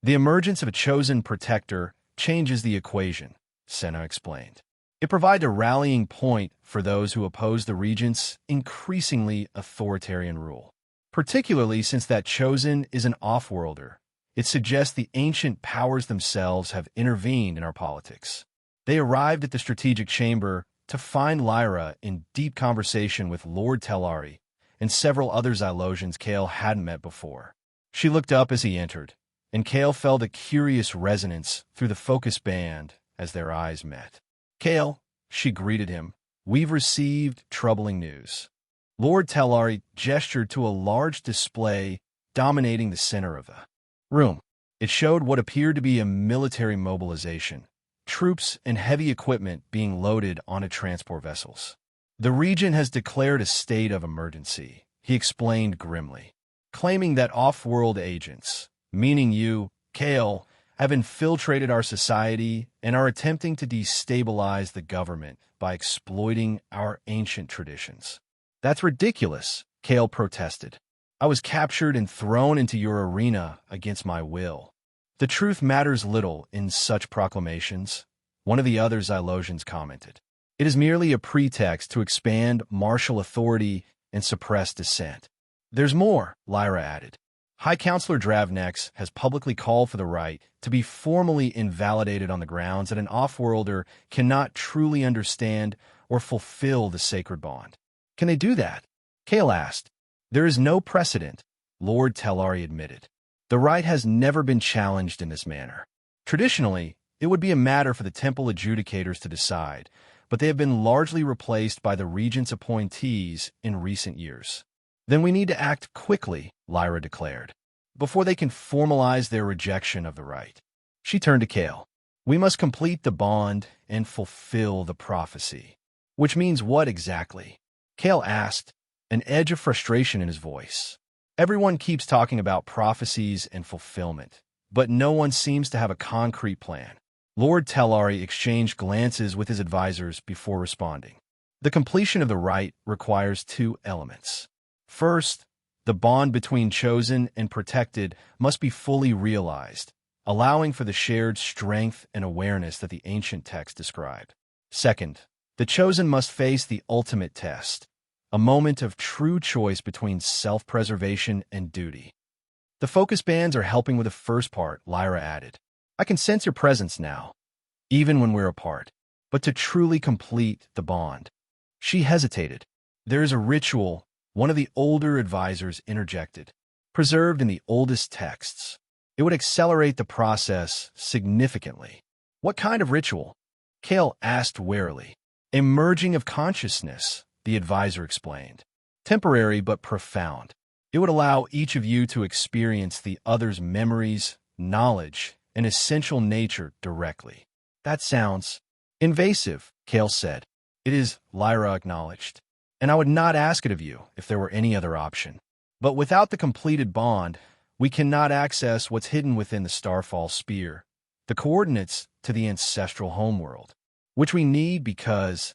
the emergence of a chosen protector changes the equation, Senna explained. It provides a rallying point for those who oppose the regent's increasingly authoritarian rule. Particularly since that chosen is an off-worlder, it suggests the ancient powers themselves have intervened in our politics. They arrived at the strategic chamber to find Lyra in deep conversation with Lord Tellari and several other Xylosians Cale hadn't met before. She looked up as he entered, and Cale felt a curious resonance through the focus band as their eyes met. "Cale," she greeted him, "we've received troubling news." Lord Tellari gestured to a large display dominating the center of the room. It showed what appeared to be a military mobilization, troops and heavy equipment being loaded onto transport vessels. "The region has declared a state of emergency," he explained grimly, claiming that off-world agents, meaning you, Cale, have infiltrated our society and are attempting to destabilize the government by exploiting our ancient traditions. "That's ridiculous," Cale protested. "I was captured and thrown into your arena against my will." "The truth matters little in such proclamations," one of the other Xylosians commented. "It is merely a pretext to expand martial authority and suppress dissent." "There's more," Lyra added. "High Counselor Dravnex has publicly called for the right to be formally invalidated on the grounds that an off-worlder cannot truly understand or fulfill the sacred bond." "Can they do that?" Cale asked. "There is no precedent," Lord Tellari admitted. "The right has never been challenged in this manner. Traditionally, it would be a matter for the temple adjudicators to decide, but they have been largely replaced by the regent's appointees in recent years." "Then we need to act quickly," Lyra declared, "before they can formalize their rejection of the right." She turned to Cale. "We must complete the bond and fulfill the prophecy." "Which means what exactly?" Cale asked, an edge of frustration in his voice. Everyone keeps talking about prophecies and fulfillment, but no one seems to have a concrete plan. Lord Tellari exchanged glances with his advisors before responding. The completion of the rite requires two elements. First, the bond between chosen and protected must be fully realized, allowing for the shared strength and awareness that the ancient text described. Second, the chosen must face the ultimate test, a moment of true choice between self-preservation and duty. The focus bands are helping with the first part, Lyra added. I can sense your presence now, even when we're apart. But to truly complete the bond. She hesitated. There is a ritual, one of the older advisors interjected, preserved in the oldest texts. It would accelerate the process significantly. What kind of ritual? Kale asked warily. A merging of consciousness, the advisor explained. Temporary but profound. It would allow each of you to experience the other's memories, knowledge, and essential nature directly. That sounds invasive, Kale said. It is, Lyra acknowledged. And I would not ask it of you if there were any other option. But without the completed bond, we cannot access what's hidden within the Starfall Spear, the coordinates to the ancestral homeworld, which we need because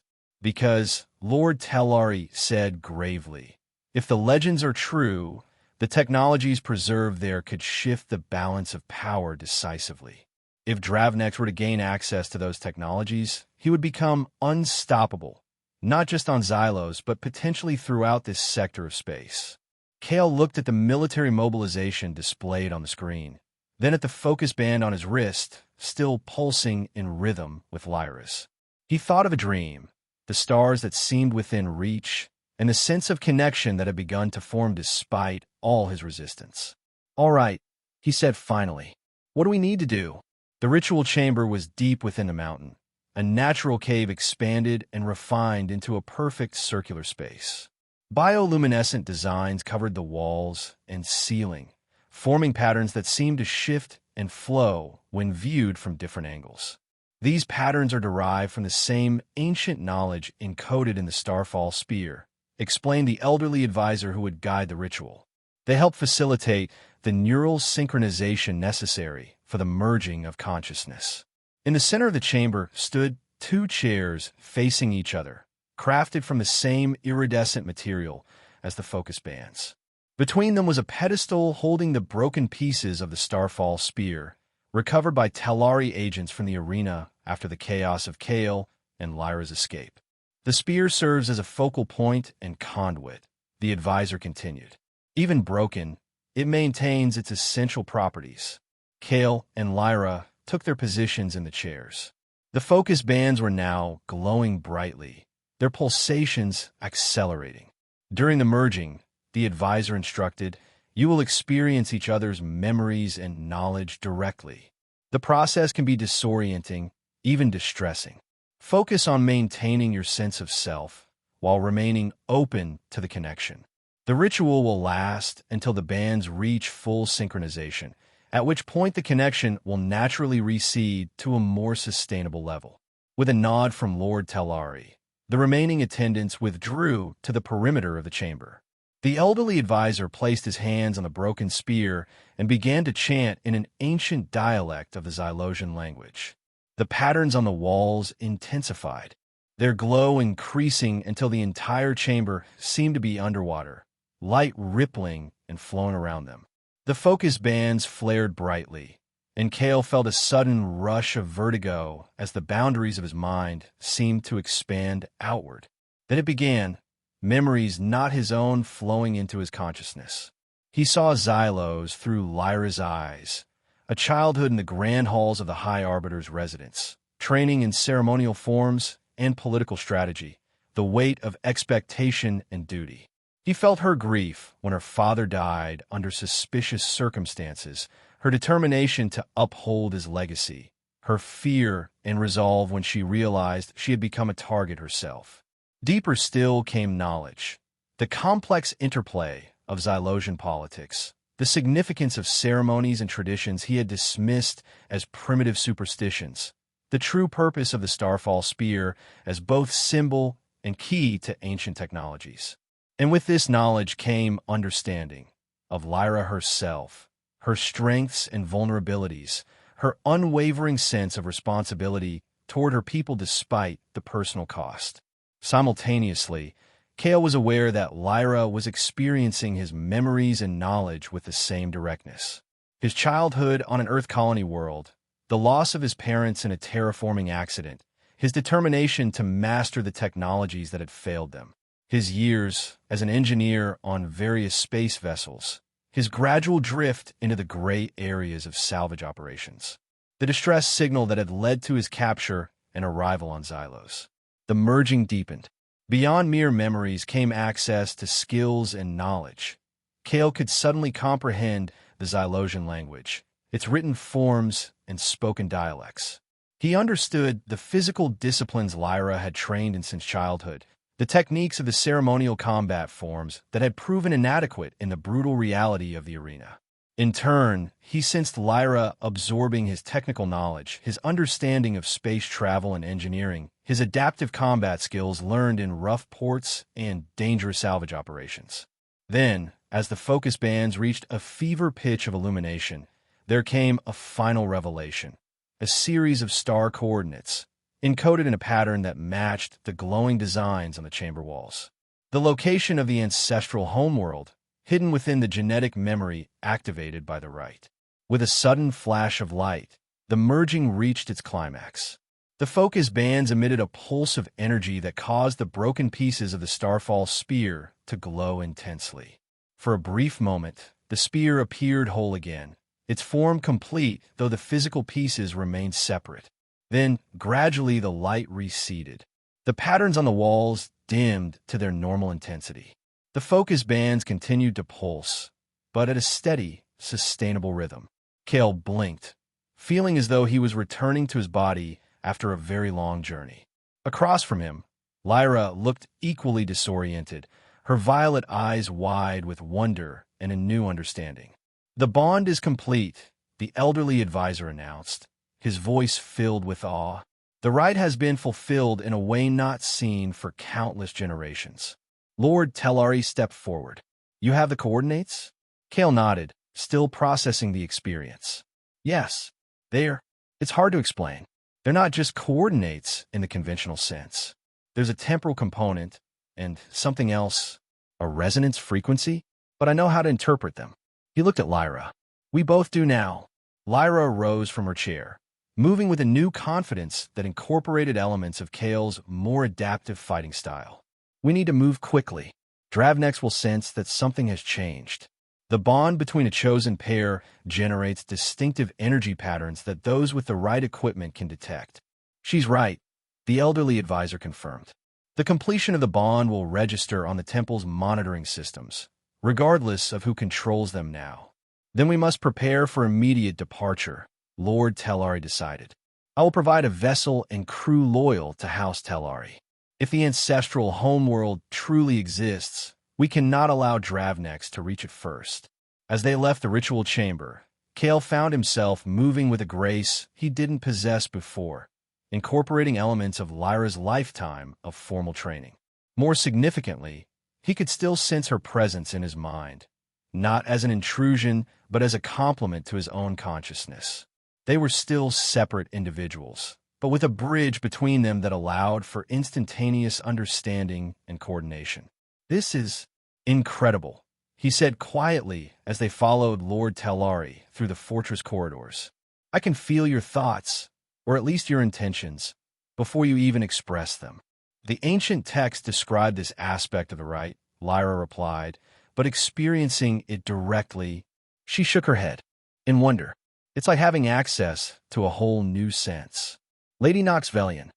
Lord Tellari said gravely, if the legends are true, the technologies preserved there could shift the balance of power decisively. If Dravnex were to gain access to those technologies, he would become unstoppable, not just on Xylos, but potentially throughout this sector of space. Kale looked at the military mobilization displayed on the screen, then at the focus band on his wrist, still pulsing in rhythm with Lyra's. He thought of a dream, the stars that seemed within reach, and the sense of connection that had begun to form despite all his resistance. All right, he said finally. What do we need to do? The ritual chamber was deep within the mountain. A natural cave expanded and refined into a perfect circular space. Bioluminescent designs covered the walls and ceiling, forming patterns that seemed to shift and flow when viewed from different angles. These patterns are derived from the same ancient knowledge encoded in the Starfall Spear, explained the elderly advisor who would guide the ritual. They help facilitate the neural synchronization necessary for the merging of consciousness. In the center of the chamber stood two chairs facing each other, crafted from the same iridescent material as the focus bands. Between them was a pedestal holding the broken pieces of the Starfall Spear, recovered by Tellari agents from the arena after the chaos of Kale and Lyra's escape. The spear serves as a focal point and conduit, the advisor continued. Even broken, it maintains its essential properties. Kale and Lyra took their positions in the chairs. The focus bands were now glowing brightly, their pulsations accelerating. During the merging, the advisor instructed, you will experience each other's memories and knowledge directly. The process can be disorienting, even distressing. Focus on maintaining your sense of self while remaining open to the connection. The ritual will last until the bands reach full synchronization, at which point the connection will naturally recede to a more sustainable level. With a nod from Lord Tellari, the remaining attendants withdrew to the perimeter of the chamber. The elderly advisor placed his hands on the broken spear and began to chant in an ancient dialect of the Xylosian language. The patterns on the walls intensified, their glow increasing until the entire chamber seemed to be underwater, light rippling and flowing around them. The focus bands flared brightly, and Kale felt a sudden rush of vertigo as the boundaries of his mind seemed to expand outward. Then it began, memories not his own flowing into his consciousness. He saw Xylos through Lyra's eyes, a childhood in the grand halls of the High Arbiter's residence, training in ceremonial forms and political strategy, the weight of expectation and duty. He felt her grief when her father died under suspicious circumstances, her determination to uphold his legacy, her fear and resolve when she realized she had become a target herself. Deeper still came knowledge, the complex interplay of Xylosian politics, the significance of ceremonies and traditions he had dismissed as primitive superstitions, the true purpose of the Starfall Spear as both symbol and key to ancient technologies. And with this knowledge came understanding, of Lyra herself, her strengths and vulnerabilities, her unwavering sense of responsibility toward her people despite the personal cost. Simultaneously, Kale was aware that Lyra was experiencing his memories and knowledge with the same directness. His childhood on an Earth colony world, the loss of his parents in a terraforming accident, his determination to master the technologies that had failed them, his years as an engineer on various space vessels, his gradual drift into the gray areas of salvage operations, the distress signal that had led to his capture and arrival on Xylos. The merging deepened. Beyond mere memories came access to skills and knowledge. Kale could suddenly comprehend the Xylosian language, its written forms and spoken dialects. He understood the physical disciplines Lyra had trained in since childhood, the techniques of the ceremonial combat forms that had proven inadequate in the brutal reality of the arena. In turn, he sensed Lyra absorbing his technical knowledge, his understanding of space travel and engineering, his adaptive combat skills learned in rough ports and dangerous salvage operations. Then, as the focus bands reached a fever pitch of illumination, there came a final revelation, a series of star coordinates, encoded in a pattern that matched the glowing designs on the chamber walls. The location of the ancestral homeworld, hidden within the genetic memory activated by the rite. With a sudden flash of light, the merging reached its climax. The focus bands emitted a pulse of energy that caused the broken pieces of the Starfall spear to glow intensely. For a brief moment, the spear appeared whole again, its form complete though the physical pieces remained separate. Then, gradually the light receded. The patterns on the walls dimmed to their normal intensity. The focus bands continued to pulse, but at a steady, sustainable rhythm. Kale blinked, feeling as though he was returning to his body after a very long journey. Across from him, Lyra looked equally disoriented, her violet eyes wide with wonder and a new understanding. "The bond is complete," the elderly advisor announced, his voice filled with awe. "The rite has been fulfilled in a way not seen for countless generations." Lord Tellari stepped forward. "You have the coordinates?" Kale nodded, still processing the experience. "Yes, it's hard to explain. They're not just coordinates in the conventional sense. There's a temporal component and something else, a resonance frequency, but I know how to interpret them." He looked at Lyra. "We both do now." Lyra rose from her chair, moving with a new confidence that incorporated elements of Kale's more adaptive fighting style. "We need to move quickly. Dravnex will sense that something has changed. The bond between a chosen pair generates distinctive energy patterns that those with the right equipment can detect." "She's right," the elderly advisor confirmed. "The completion of the bond will register on the temple's monitoring systems, regardless of who controls them now. Then we must prepare for immediate departure," Lord Tellari decided. "I will provide a vessel and crew loyal to House Tellari. If the ancestral homeworld truly exists, we cannot allow Dravnex to reach it first." As they left the ritual chamber, Kale found himself moving with a grace he didn't possess before, incorporating elements of Lyra's lifetime of formal training. More significantly, he could still sense her presence in his mind, not as an intrusion, but as a complement to his own consciousness. They were still separate individuals, but with a bridge between them that allowed for instantaneous understanding and coordination. "This is incredible," he said quietly as they followed Lord Tellari through the fortress corridors. "I can feel your thoughts, or at least your intentions, before you even express them." "The ancient text described this aspect of the rite," Lyra replied, "but experiencing it directly," she shook her head in wonder. "It's like having access to a whole new sense." "Lady Noxvelian."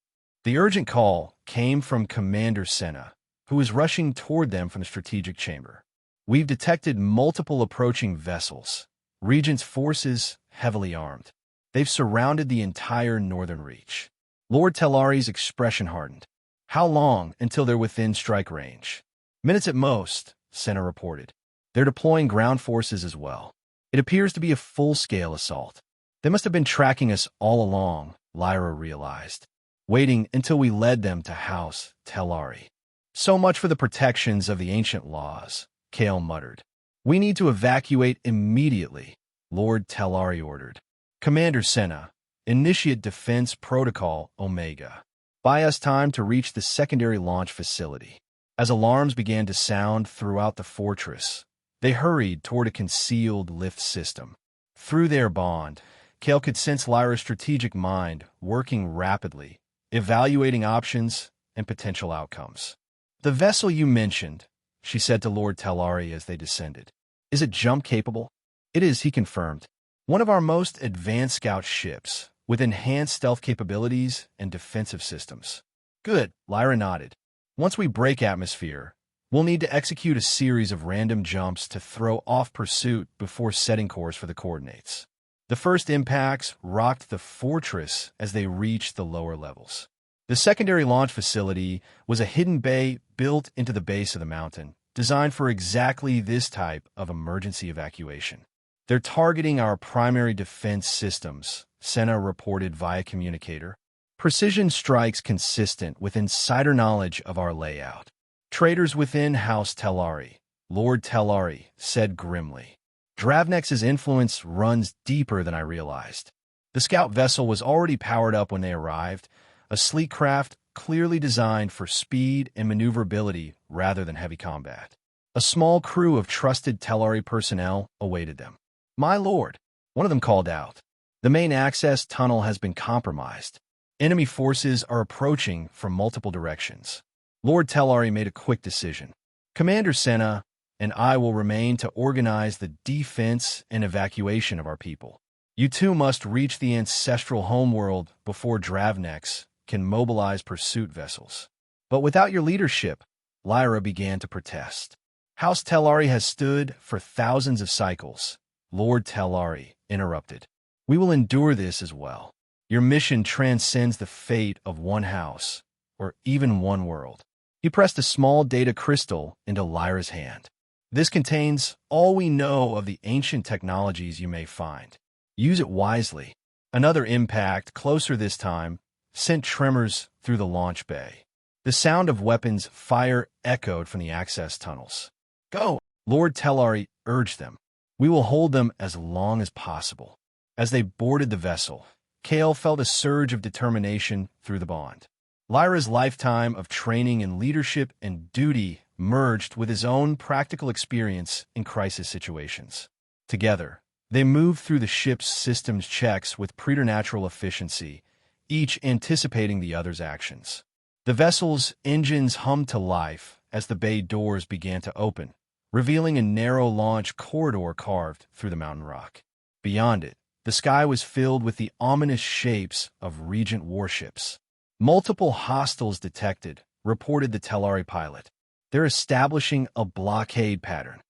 The urgent call came from Commander Senna, who was rushing toward them from the strategic chamber. "We've detected multiple approaching vessels, Regent's forces heavily armed. They've surrounded the entire northern reach." Lord Tellari's expression hardened. "How long until they're within strike range?" "Minutes at most," Senna reported. "They're deploying ground forces as well. It appears to be a full-scale assault. They must have been tracking us all along," Lyra realized, "waiting until we led them to House Tellari." "So much for the protections of the ancient laws," Kale muttered. We need to evacuate immediately, Lord Telari ordered. Commander Senna, initiate Defense Protocol Omega. Buy us time to reach the secondary launch facility. As alarms began to sound throughout the fortress, they hurried toward a concealed lift system. Through their bond, Kale could sense Lyra's strategic mind working rapidly, evaluating options and potential outcomes. "The vessel you mentioned," she said to Lord Telari as they descended. "Is it jump-capable?" "It is," he confirmed. "One of our most advanced scout ships, with enhanced stealth capabilities and defensive systems." "Good," Lyra nodded. "Once we break atmosphere, we'll need to execute a series of random jumps to throw off pursuit before setting course for the coordinates." The first impacts rocked the fortress as they reached the lower levels. The secondary launch facility was a hidden bay built into the base of the mountain, designed for exactly this type of emergency evacuation. "They're targeting our primary defense systems," Senna reported via communicator. "Precision strikes consistent with insider knowledge of our layout." "Traitors within House Telari," Lord Telari said grimly. "Dravnex's influence runs deeper than I realized." The scout vessel was already powered up when they arrived, a sleek craft clearly designed for speed and maneuverability rather than heavy combat. A small crew of trusted Telari personnel awaited them. "My lord," one of them called out, "the main access tunnel has been compromised. Enemy forces are approaching from multiple directions." Lord Telari made a quick decision. "Commander Senna and I will remain to organize the defense and evacuation of our people. You two must reach the ancestral homeworld before Dravnex can mobilize pursuit vessels." "But without your leadership," Lyra began to protest. "House Telari has stood for thousands of cycles," Lord Telari interrupted. "We will endure this as well. Your mission transcends the fate of one house, or even one world." He pressed a small data crystal into Lyra's hand. "This contains all we know of the ancient technologies you may find. Use it wisely." Another impact, closer this time, sent tremors through the launch bay. The sound of weapons fire echoed from the access tunnels. "Go!" Lord Telari urged them. "We will hold them as long as possible." As they boarded the vessel, Kale felt a surge of determination through the bond. Lyra's lifetime of training in leadership and duty merged with his own practical experience in crisis situations. Together, they moved through the ship's systems checks with preternatural efficiency, each anticipating the other's actions. The vessel's engines hummed to life as the bay doors began to open, revealing a narrow launch corridor carved through the mountain rock. Beyond it, the sky was filled with the ominous shapes of Regent warships. "Multiple hostiles detected," reported the Telari pilot. "They're establishing a blockade pattern.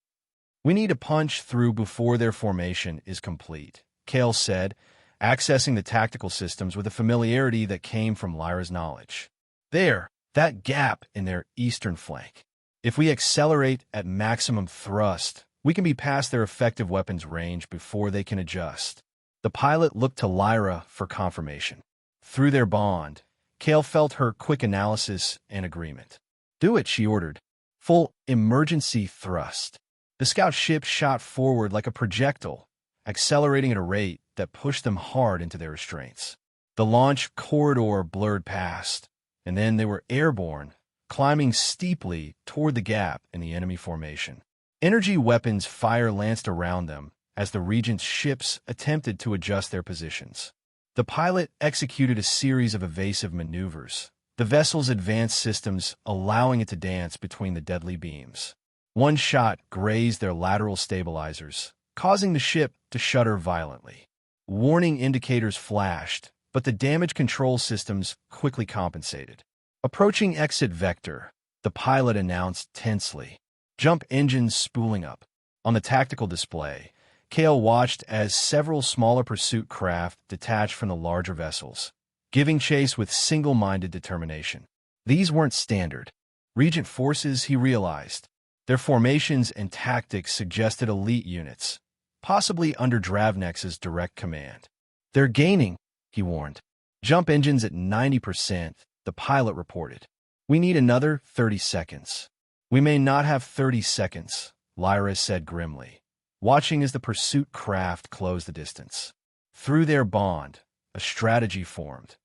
We need to punch through before their formation is complete," Kale said, accessing the tactical systems with a familiarity that came from Lyra's knowledge. "There, that gap in their eastern flank. If we accelerate at maximum thrust, we can be past their effective weapons range before they can adjust." The pilot looked to Lyra for confirmation. Through their bond, Kale felt her quick analysis and agreement. "Do it," she ordered. "Full emergency thrust." The scout ship shot forward like a projectile, accelerating at a rate that pushed them hard into their restraints. The launch corridor blurred past, and then they were airborne, climbing steeply toward the gap in the enemy formation. Energy weapons fire lanced around them as the Regent's ships attempted to adjust their positions. The pilot executed a series of evasive maneuvers, the vessel's advanced systems allowing it to dance between the deadly beams. One shot grazed their lateral stabilizers, causing the ship to shudder violently. Warning indicators flashed, but the damage control systems quickly compensated. "Approaching exit vector," the pilot announced tensely. Jump engines spooling up. On the tactical display, Kale watched as several smaller pursuit craft detached from the larger vessels, giving chase with single-minded determination. These weren't standard Regent forces, he realized. Their formations and tactics suggested elite units, possibly under Dravnex's direct command. "They're gaining," he warned. "Jump engines at 90%, the pilot reported. "We need another 30 seconds. "We may not have 30 seconds," Lyra said grimly, watching as the pursuit craft closed the distance. Through their bond, a strategy formed.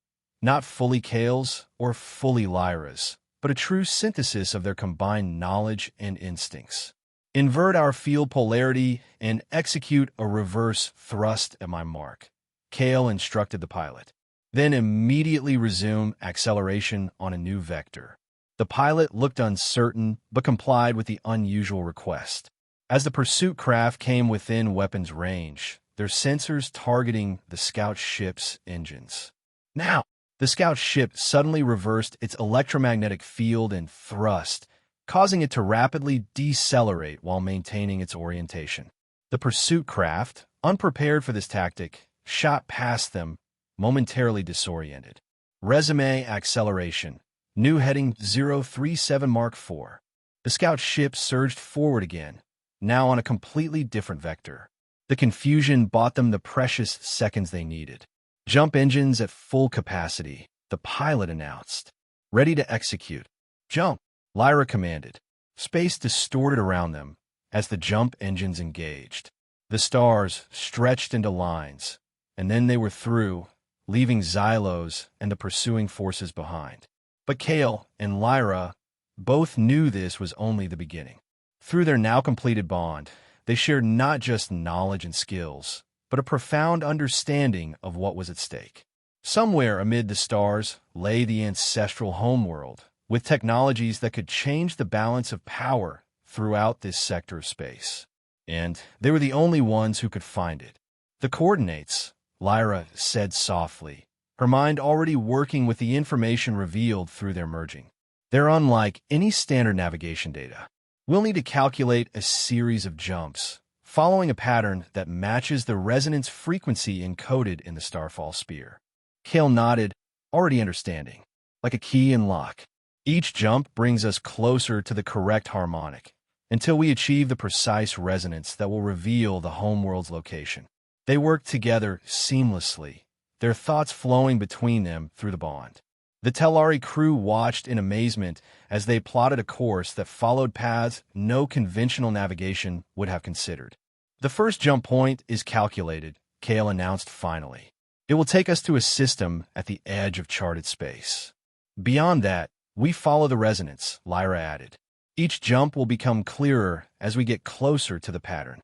Not fully Kale's or fully Lyra's, but a true synthesis of their combined knowledge and instincts. Invert our field polarity and execute a reverse thrust at my mark, Kale instructed the pilot. Then immediately resume acceleration on a new vector. The pilot looked uncertain, but complied with the unusual request. As the pursuit craft came within weapons range, their sensors targeting the scout ship's engines. Now, the scout ship suddenly reversed its electromagnetic field and thrust, causing it to rapidly decelerate while maintaining its orientation. The pursuit craft, unprepared for this tactic, shot past them, momentarily disoriented. Resume acceleration. New heading 037 Mark IV. The scout ship surged forward again, now on a completely different vector. The confusion bought them the precious seconds they needed. Jump engines at full capacity, the pilot announced. Ready to execute. Jump, Lyra commanded. Space distorted around them as the jump engines engaged. The stars stretched into lines, and then they were through, leaving Xylos and the pursuing forces behind. But Kale and Lyra both knew this was only the beginning. Through their now completed bond, they shared not just knowledge and skills, but a profound understanding of what was at stake. Somewhere amid the stars lay the ancestral homeworld, with technologies that could change the balance of power throughout this sector of space. And they were the only ones who could find it. The coordinates, Lyra said softly, her mind already working with the information revealed through their merging. They're unlike any standard navigation data. We'll need to calculate a series of jumps, following a pattern that matches the resonance frequency encoded in the starfall sphere. Kale nodded, already understanding, like a key and lock. Each jump brings us closer to the correct harmonic, until we achieve the precise resonance that will reveal the homeworld's location. They worked together seamlessly, their thoughts flowing between them through the bond. The Telari crew watched in amazement as they plotted a course that followed paths no conventional navigation would have considered. The first jump point is calculated, Kale announced finally. It will take us to a system at the edge of charted space. Beyond that, we follow the resonance, Lyra added. Each jump will become clearer as we get closer to the pattern.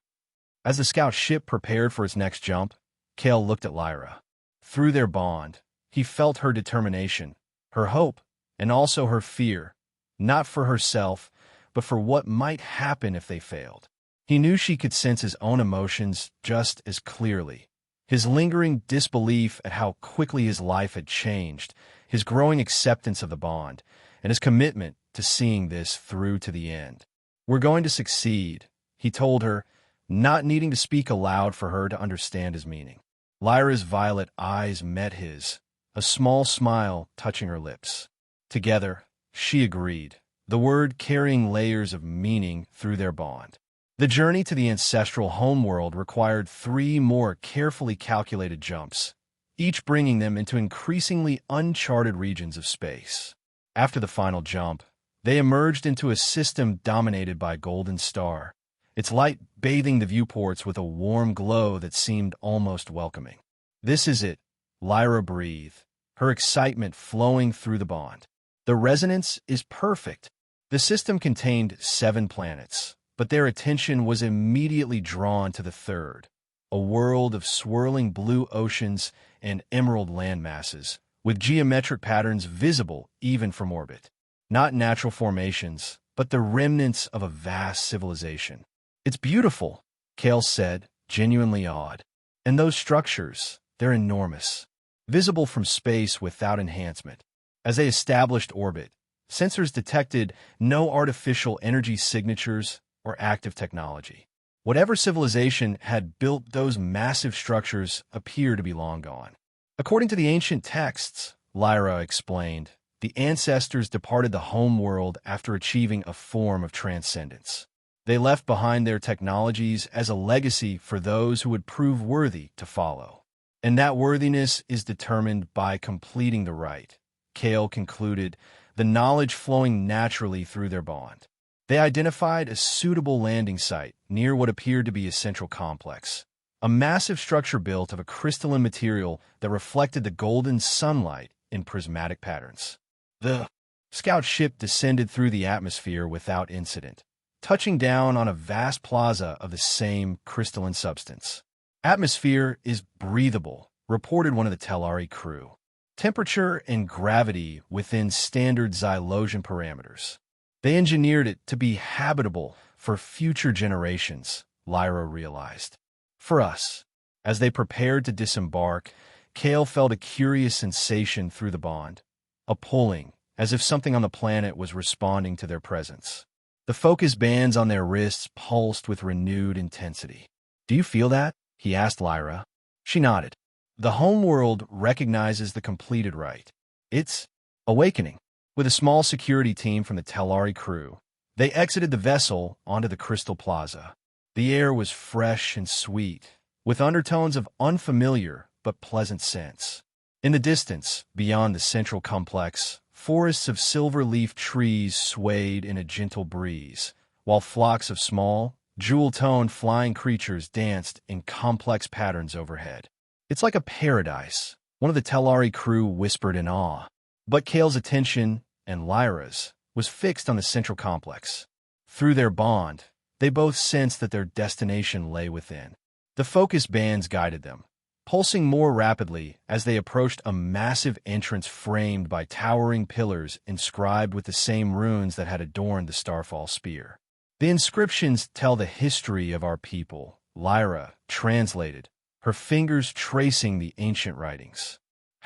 As the scout ship prepared for its next jump, Kale looked at Lyra. Through their bond, he felt her determination, her hope, and also her fear, not for herself, but for what might happen if they failed. He knew she could sense his own emotions just as clearly. His lingering disbelief at how quickly his life had changed, his growing acceptance of the bond, and his commitment to seeing this through to the end. We're going to succeed, he told her, not needing to speak aloud for her to understand his meaning. Lyra's violet eyes met his, a small smile touching her lips. Together, she agreed, the word carrying layers of meaning through their bond. The journey to the ancestral homeworld required 3 more carefully calculated jumps, each bringing them into increasingly uncharted regions of space. After the final jump, they emerged into a system dominated by a golden star, its light bathing the viewports with a warm glow that seemed almost welcoming. This is it, Lyra breathed, her excitement flowing through the bond. The resonance is perfect. The system contained 7 planets, but their attention was immediately drawn to the third, a world of swirling blue oceans and emerald landmasses, with geometric patterns visible even from orbit. Not natural formations, but the remnants of a vast civilization. It's beautiful, Kale said, genuinely awed. And those structures, they're enormous, visible from space without enhancement. As they established orbit, sensors detected no artificial energy signatures or active technology. Whatever civilization had built those massive structures appear to be long gone. According to the ancient texts, Lyra explained, the ancestors departed the homeworld after achieving a form of transcendence. They left behind their technologies as a legacy for those who would prove worthy to follow. And that worthiness is determined by completing the rite, Kale concluded, the knowledge flowing naturally through their bond. They identified a suitable landing site near what appeared to be a central complex, a massive structure built of a crystalline material that reflected the golden sunlight in prismatic patterns. The scout ship descended through the atmosphere without incident, touching down on a vast plaza of the same crystalline substance. "Atmosphere is breathable," reported one of the Telari crew. "Temperature and gravity within standard Xylosian parameters. They engineered it to be habitable for future generations," Lyra realized. For us, as they prepared to disembark, Kale felt a curious sensation through the bond, a pulling, as if something on the planet was responding to their presence. The focus bands on their wrists pulsed with renewed intensity. "Do you feel that?" he asked Lyra. She nodded. "The homeworld recognizes the completed rite. It's awakening." With a small security team from the Telari crew, they exited the vessel onto the Crystal Plaza. The air was fresh and sweet, with undertones of unfamiliar but pleasant scents. In the distance, beyond the central complex, forests of silver-leaf trees swayed in a gentle breeze, while flocks of small, jewel-toned flying creatures danced in complex patterns overhead. "It's like a paradise," one of the Telari crew whispered in awe. But Kale's attention, and Lyra's, was fixed on the central complex. Through their bond, they both sensed that their destination lay within. The focus bands guided them, pulsing more rapidly as they approached a massive entrance framed by towering pillars inscribed with the same runes that had adorned the Starfall spear. "The inscriptions tell the history of our people," Lyra translated, her fingers tracing the ancient writings.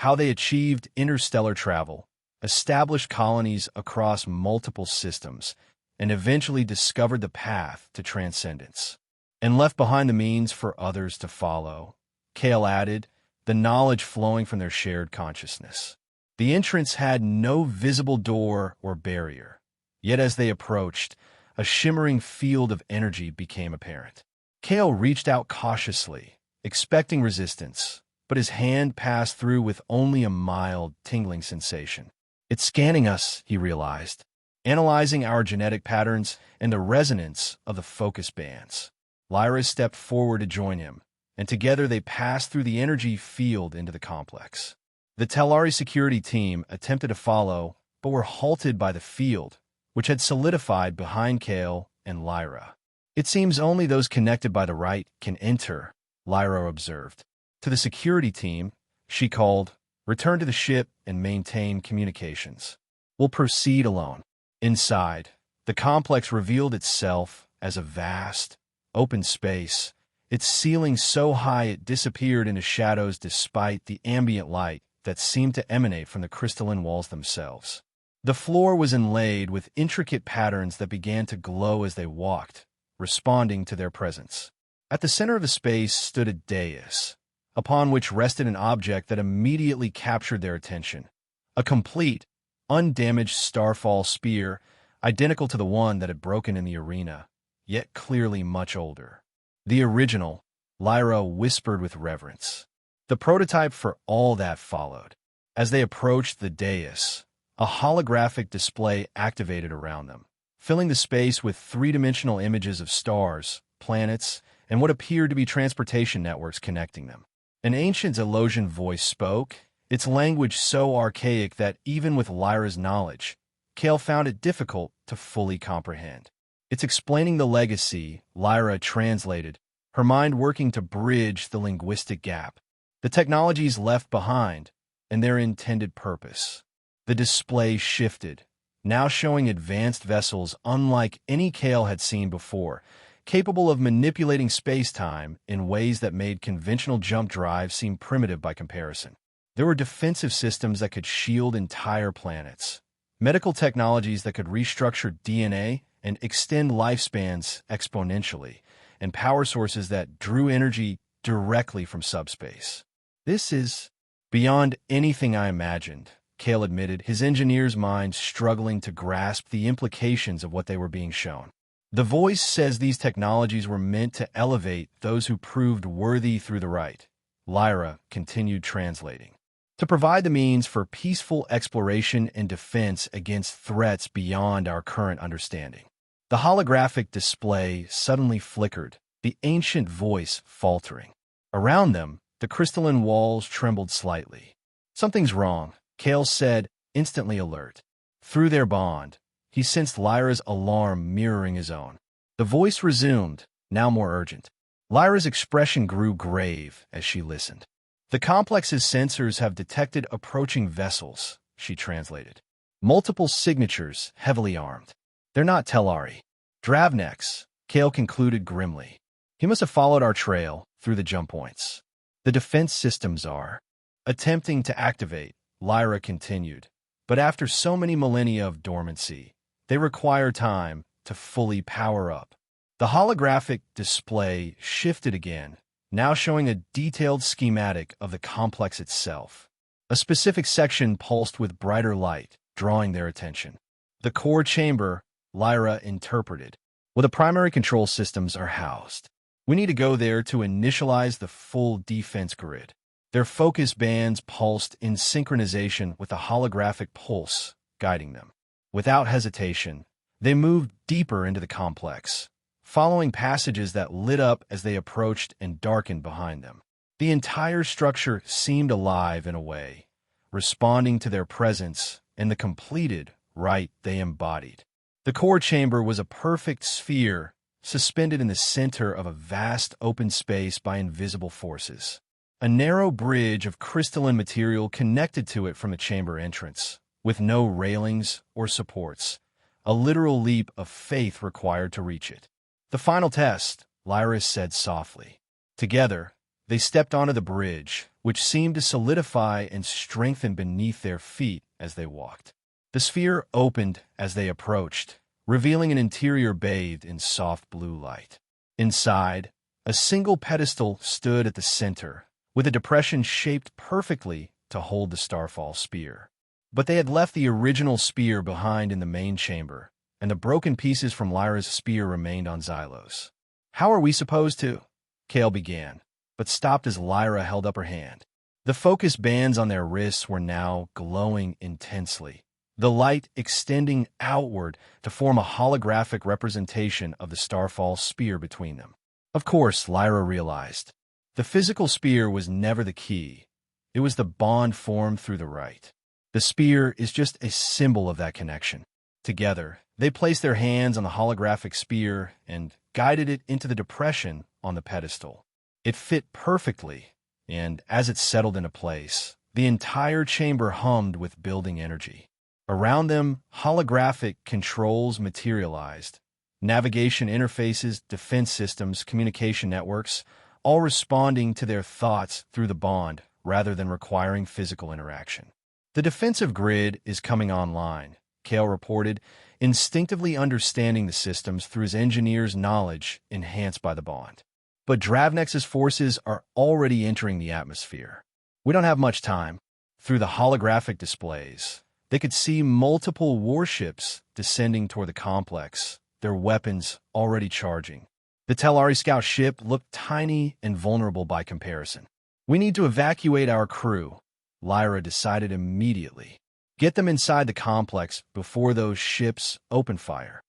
"How they achieved interstellar travel, established colonies across multiple systems, and eventually discovered the path to transcendence, and left behind the means for others to follow," Kale added, the knowledge flowing from their shared consciousness. The entrance had no visible door or barrier, yet as they approached, a shimmering field of energy became apparent. Kale reached out cautiously, expecting resistance, but his hand passed through with only a mild, tingling sensation. "It's scanning us," he realized, analyzing our genetic patterns and the resonance of the focus bands. Lyra stepped forward to join him, and together they passed through the energy field into the complex. The Telari security team attempted to follow, but were halted by the field, which had solidified behind Kale and Lyra. "It seems only those connected by the rite can enter," Lyra observed. To the security team, she called, "Return to the ship and maintain communications. We'll proceed alone." Inside, the complex revealed itself as a vast, open space, its ceiling so high it disappeared into shadows despite the ambient light that seemed to emanate from the crystalline walls themselves. The floor was inlaid with intricate patterns that began to glow as they walked, responding to their presence. At the center of the space stood a dais, upon which rested an object that immediately captured their attention. A complete, undamaged Starfall spear, identical to the one that had broken in the arena, yet clearly much older. "The original," Lyra whispered with reverence. The prototype for all that followed. As they approached the dais, a holographic display activated around them, filling the space with three-dimensional images of stars, planets, and what appeared to be transportation networks connecting them. An ancient Elosian voice spoke, its language so archaic that even with Lyra's knowledge, Kale found it difficult to fully comprehend. "It's explaining the legacy," Lyra translated, her mind working to bridge the linguistic gap. "The technologies left behind, and their intended purpose." The display shifted, now showing advanced vessels unlike any Kale had seen before, capable of manipulating space-time in ways that made conventional jump drives seem primitive by comparison. There were defensive systems that could shield entire planets, medical technologies that could restructure DNA and extend lifespans exponentially, and power sources that drew energy directly from subspace. "This is beyond anything I imagined," Kale admitted, his engineer's mind struggling to grasp the implications of what they were being shown. "The voice says these technologies were meant to elevate those who proved worthy through the rite," Lyra continued translating, "to provide the means for peaceful exploration and defense against threats beyond our current understanding." The holographic display suddenly flickered, the ancient voice faltering. Around them, the crystalline walls trembled slightly. "Something's wrong," Kale said, instantly alert. Through their bond, he sensed Lyra's alarm mirroring his own. The voice resumed, now more urgent. Lyra's expression grew grave as she listened. "The complex's sensors have detected approaching vessels," she translated. "Multiple signatures, heavily armed. They're not Telari. Dravneks," Kale concluded grimly. "He must have followed our trail through the jump points. The defense systems are attempting to activate," Lyra continued. "But after so many millennia of dormancy, they require time to fully power up." The holographic display shifted again, now showing a detailed schematic of the complex itself. A specific section pulsed with brighter light, drawing their attention. "The core chamber," Lyra interpreted, "where the primary control systems are housed. We need to go there to initialize the full defense grid." Their focus bands pulsed in synchronization with the holographic pulse, guiding them. Without hesitation, they moved deeper into the complex, following passages that lit up as they approached and darkened behind them. The entire structure seemed alive in a way, responding to their presence and the completed rite they embodied. The core chamber was a perfect sphere, suspended in the center of a vast open space by invisible forces. A narrow bridge of crystalline material connected to it from the chamber entrance, with no railings or supports, a literal leap of faith required to reach it. "The final test," Lyra said softly. Together, they stepped onto the bridge, which seemed to solidify and strengthen beneath their feet as they walked. The sphere opened as they approached, revealing an interior bathed in soft blue light. Inside, a single pedestal stood at the center, with a depression shaped perfectly to hold the Starfall spear. But they had left the original spear behind in the main chamber, and the broken pieces from Lyra's spear remained on Xylos. "How are we supposed to?" Kale began, but stopped as Lyra held up her hand. The focus bands on their wrists were now glowing intensely, the light extending outward to form a holographic representation of the Starfall spear between them. Of course, Lyra realized, the physical spear was never the key. It was the bond formed through the rite. The spear is just a symbol of that connection. Together, they placed their hands on the holographic spear and guided it into the depression on the pedestal. It fit perfectly, and as it settled into place, the entire chamber hummed with building energy. Around them, holographic controls materialized. Navigation interfaces, defense systems, communication networks, all responding to their thoughts through the bond rather than requiring physical interaction. "The defensive grid is coming online," Kale reported, instinctively understanding the systems through his engineer's knowledge enhanced by the bond. "But Dravnex's forces are already entering the atmosphere. We don't have much time." Through the holographic displays, they could see multiple warships descending toward the complex, their weapons already charging. The Telari scout ship looked tiny and vulnerable by comparison. "We need to evacuate our crew," Lyra decided immediately. "Get them inside the complex before those ships open fire."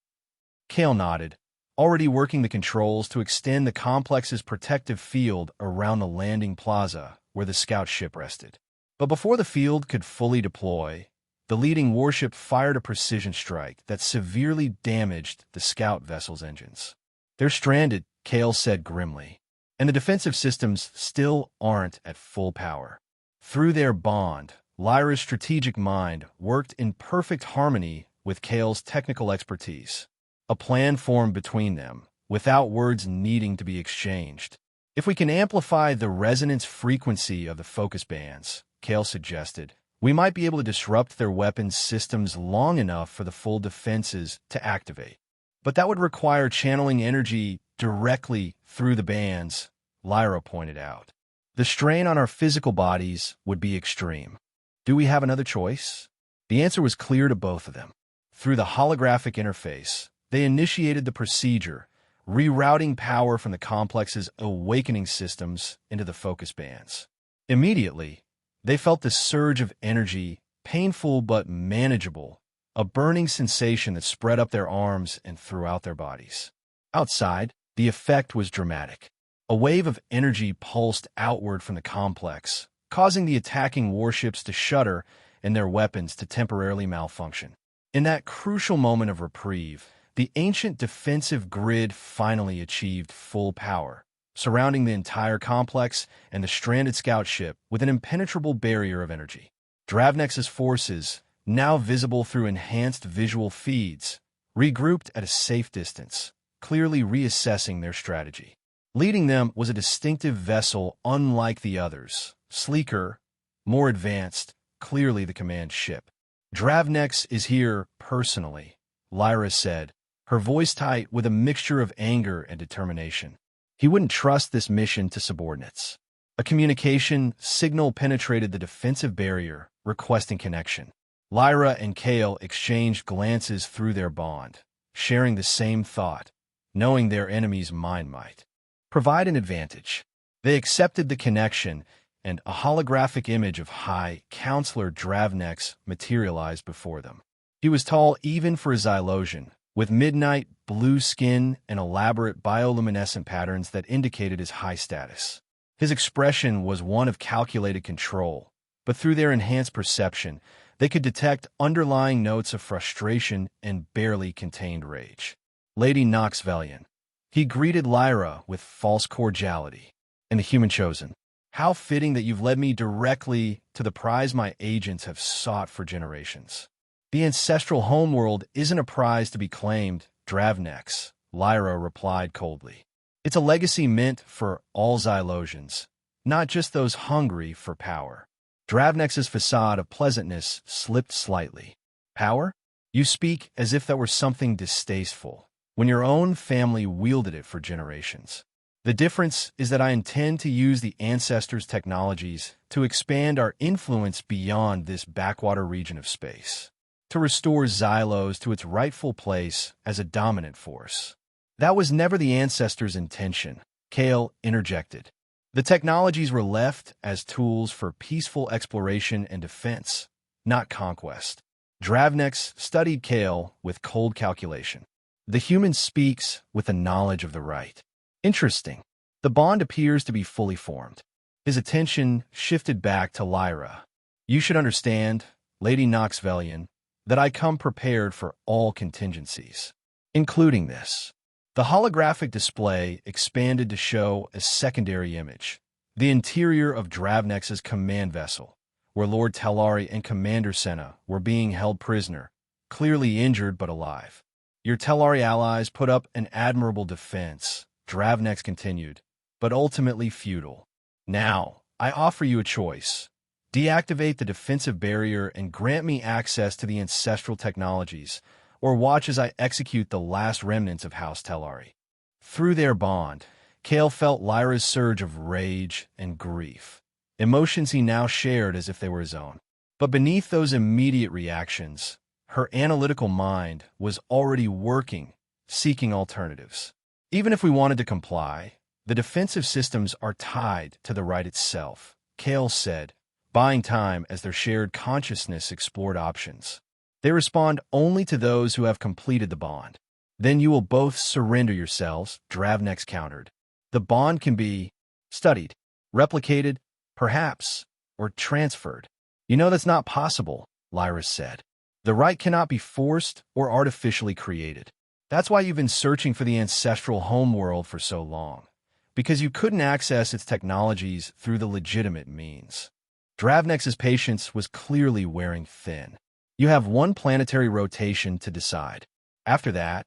Kale nodded, already working the controls to extend the complex's protective field around the landing plaza where the scout ship rested. But before the field could fully deploy, the leading warship fired a precision strike that severely damaged the scout vessel's engines. "They're stranded," Kale said grimly, "and the defensive systems still aren't at full power." Through their bond, Lyra's strategic mind worked in perfect harmony with Kale's technical expertise. A plan formed between them, without words needing to be exchanged. "If we can amplify the resonance frequency of the focus bands," Kale suggested, "we might be able to disrupt their weapons systems long enough for the full defenses to activate. But that would require channeling energy directly through the bands," Lyra pointed out. "The strain on our physical bodies would be extreme. Do we have another choice?" The answer was clear to both of them. Through the holographic interface, they initiated the procedure, rerouting power from the complex's awakening systems into the focus bands. Immediately, they felt the surge of energy, painful but manageable, a burning sensation that spread up their arms and throughout their bodies. Outside, the effect was dramatic. A wave of energy pulsed outward from the complex, causing the attacking warships to shudder and their weapons to temporarily malfunction. In that crucial moment of reprieve, the ancient defensive grid finally achieved full power, surrounding the entire complex and the stranded scout ship with an impenetrable barrier of energy. Dravnex's forces, now visible through enhanced visual feeds, regrouped at a safe distance, clearly reassessing their strategy. Leading them was a distinctive vessel unlike the others, sleeker, more advanced, clearly the command ship. "Dravnex is here personally," Lyra said, her voice tight with a mixture of anger and determination. He wouldn't trust this mission to subordinates. A communication signal penetrated the defensive barrier, requesting connection. Lyra and Kale exchanged glances through their bond, sharing the same thought, knowing their enemy's mind might provide an advantage. They accepted the connection, and a holographic image of High Counselor Dravnex materialized before them. He was tall even for a Xylosian, with midnight blue skin and elaborate bioluminescent patterns that indicated his high status. His expression was one of calculated control, but through their enhanced perception, they could detect underlying notes of frustration and barely contained rage. "Lady Knoxvelian," he greeted Lyra with false cordiality. "And the human chosen. How fitting that you've led me directly to the prize my agents have sought for generations." "The ancestral homeworld isn't a prize to be claimed, Dravnex," Lyra replied coldly. "It's a legacy meant for all Xylosians, not just those hungry for power." Dravnex's facade of pleasantness slipped slightly. "Power? You speak as if that were something distasteful, when your own family wielded it for generations. The difference is that I intend to use the ancestors' technologies to expand our influence beyond this backwater region of space, to restore Xylos to its rightful place as a dominant force." "That was never the ancestors' intention," Kale interjected. "The technologies were left as tools for peaceful exploration and defense, not conquest." Dravnex studied Kale with cold calculation. "The human speaks with the knowledge of the right. Interesting. The bond appears to be fully formed." His attention shifted back to Lyra. "You should understand, Lady Knoxvelian, that I come prepared for all contingencies, including this." The holographic display expanded to show a secondary image, the interior of Dravnex's command vessel, where Lord Telari and Commander Senna were being held prisoner, clearly injured but alive. "Your Telari allies put up an admirable defense," Dravnex continued, "but ultimately futile. Now, I offer you a choice. Deactivate the defensive barrier and grant me access to the ancestral technologies, or watch as I execute the last remnants of House Telari." Through their bond, Kale felt Lyra's surge of rage and grief, emotions he now shared as if they were his own. But beneath those immediate reactions, her analytical mind was already working, seeking alternatives. "Even if we wanted to comply, the defensive systems are tied to the right itself," Kale said, buying time as their shared consciousness explored options. "They respond only to those who have completed the bond." "Then you will both surrender yourselves," Dravnex countered. "The bond can be studied, replicated, perhaps, or transferred." "You know that's not possible," Lyra said. "The right cannot be forced or artificially created. That's why you've been searching for the ancestral homeworld for so long, because you couldn't access its technologies through the legitimate means." Dravnex's patience was clearly wearing thin. "You have one planetary rotation to decide. After that,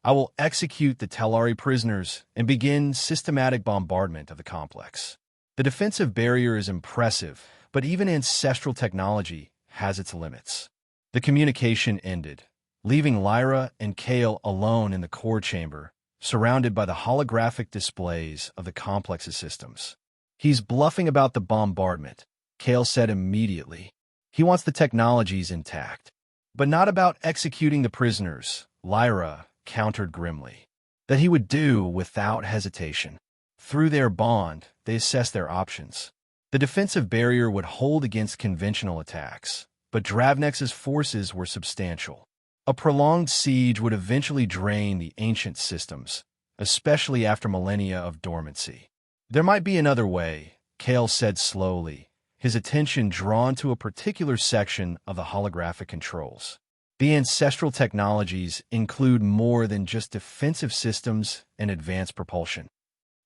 I will execute the Telari prisoners and begin systematic bombardment of the complex. The defensive barrier is impressive, but even ancestral technology has its limits." The communication ended, leaving Lyra and Kale alone in the core chamber, surrounded by the holographic displays of the complex's systems. "He's bluffing about the bombardment," Kale said immediately. "He wants the technologies intact, but not about executing the prisoners," Lyra countered grimly. "That he would do without hesitation." Through their bond, they assessed their options. The defensive barrier would hold against conventional attacks, but Dravnex's forces were substantial. A prolonged siege would eventually drain the ancient systems, especially after millennia of dormancy. There might be another way, Kale said slowly, his attention drawn to a particular section of the holographic controls. The ancestral technologies include more than just defensive systems and advanced propulsion.